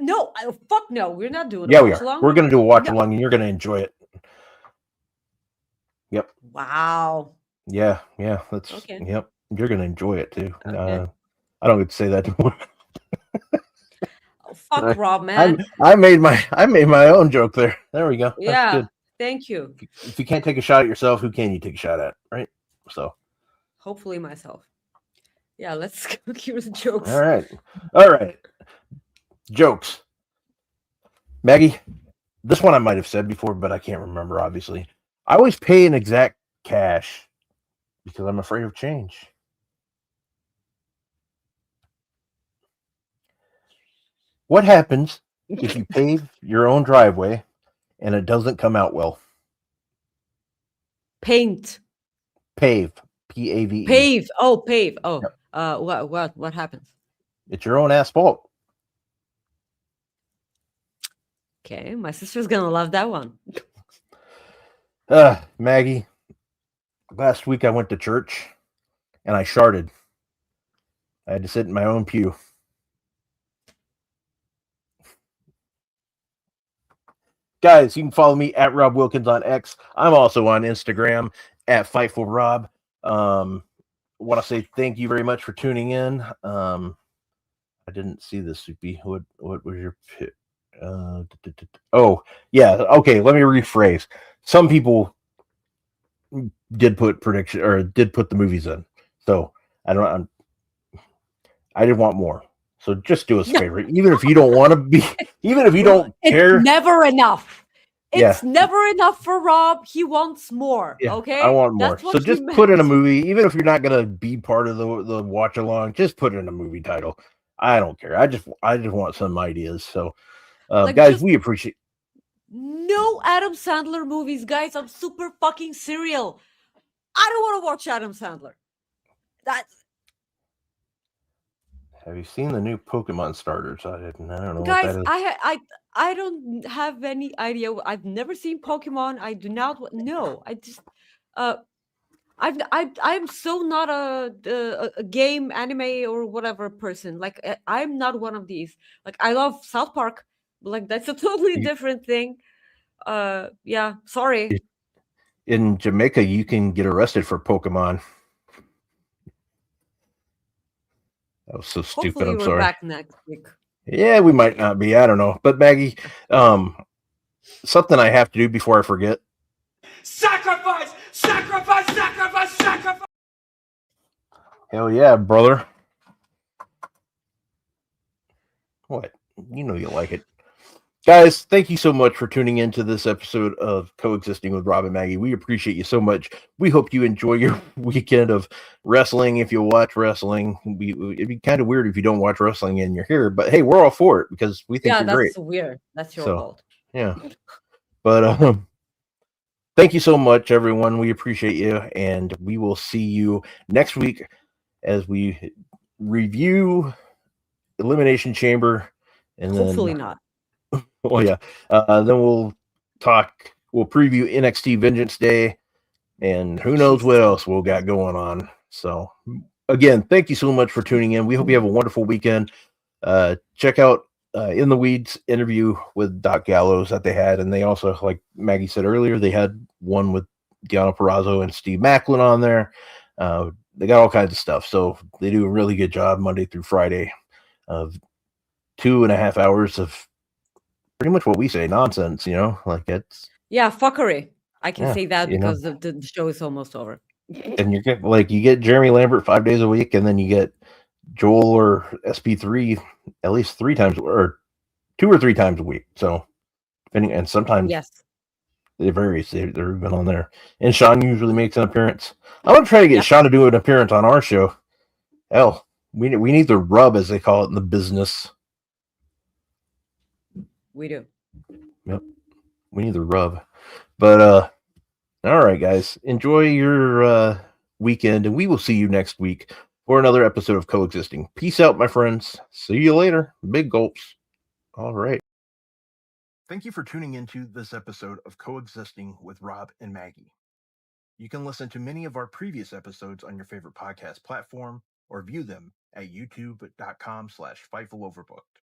No, fuck no. We're not doing a watch-along. We're going to do a watch-along, and you're going to enjoy it. Yep. Wow. Yeah. That's okay. Yep. You're going to enjoy it, too. Okay. I don't get to say that anymore. Fuck Rob, man. I made my own joke there. There we go. That's good. Thank you. If you can't take a shot at yourself, who can you take a shot at, right? So... Hopefully myself. Yeah, let's go cue the jokes. All right. Jokes. Maggie, this one I might have said before, but I can't remember, obviously. I always pay in exact cash because I'm afraid of change. What happens if you pave your own driveway and it doesn't come out well? Paint. Pave. P-A-V-E. Pave. Oh, pave. Oh, yep. What happens? It's your own asphalt. Okay, my sister's gonna love that one. Maggie, last week I went to church and I sharted. I had to sit in my own pew. Guys, you can follow me at Rob Wilkins on X. I'm also on Instagram at Fightful Rob. Want to say thank you very much for tuning in. I didn't see this, Soupy. What was your pick? Oh, yeah. Okay, let me rephrase. Some people did put the movies in. So I did want more. So just do us a favor. Even if you don't want to be, even if you don't care. It's never enough. It's Yeah. never enough for Rob. He wants more. Yeah, Okay, I want more. That's what So he just meant. put in a movie, even if you're not gonna be part of the watch along. Just put in a movie title. I don't care. I just want some ideas. So, Like, guys, just we appreciate. no Adam Sandler movies, guys. I'm super fucking serial. I don't want to watch Adam Sandler. That's Have you seen the new Pokemon starters? I don't know guys. what that is. I don't have any idea. I've never seen Pokemon. I do not know. I just I'm so not a game, anime, or whatever person. Like, I'm not one of these. Like, I love South Park, but like that's a totally You- different thing. Yeah, sorry. In Jamaica, you can get arrested for Pokemon. That was so stupid. Hopefully I'm we're sorry. back next week. Yeah, we might not be. I don't know. But Maggie, something I have to do before I forget. Sacrifice! Sacrifice! Sacrifice! Sacrifice! Hell yeah, brother. What? You know you like it. Guys, thank you so much for tuning in to this episode of Coexisting with Rob and Maggie. We appreciate you so much. We hope you enjoy your weekend of wrestling. If you watch wrestling, it'd be kind of weird if you don't watch wrestling and you're here, but hey, we're all for it because we think Yeah, you're great. that's weird. That's your So, fault. Yeah. But thank you so much, everyone. We appreciate you, and we will see you next week as we review Elimination Chamber, and Hopefully then not. oh yeah, then we'll preview NXT Vengeance Day, and who knows what else we'll got going on. So again, thank you so much for tuning in. We hope you have a wonderful weekend. Check out In the Weeds interview with Doc Gallows that they had, and they also, like Maggie said earlier, they had one with Deanna Purrazzo and Steve Macklin on there. They got all kinds of stuff, so they do a really good job Monday through Friday of 2.5 hours of pretty much what we say, nonsense, like it's. Yeah, fuckery. I can Yeah, say that because the show is almost over. And you get Jeremy Lambert 5 days a week, and then you get Joel or SP3 at least 3 times, or 2 or 3 times a week. So, and sometimes Yes. it varies. They're even on there. And Sean usually makes an appearance. I'm gonna try to get Sean to do an appearance on our show. Hell, we need the rub, as they call it in the business. We do. Yep, we need the rub. But all right, guys, enjoy your weekend, and we will see you next week for another episode of Coexisting. Peace out, my friends. See you later. Big gulps. All right. Thank you for tuning into this episode of Coexisting with Rob and Maggie. You can listen to many of our previous episodes on your favorite podcast platform or view them at youtube.com/Fightful Overbooked.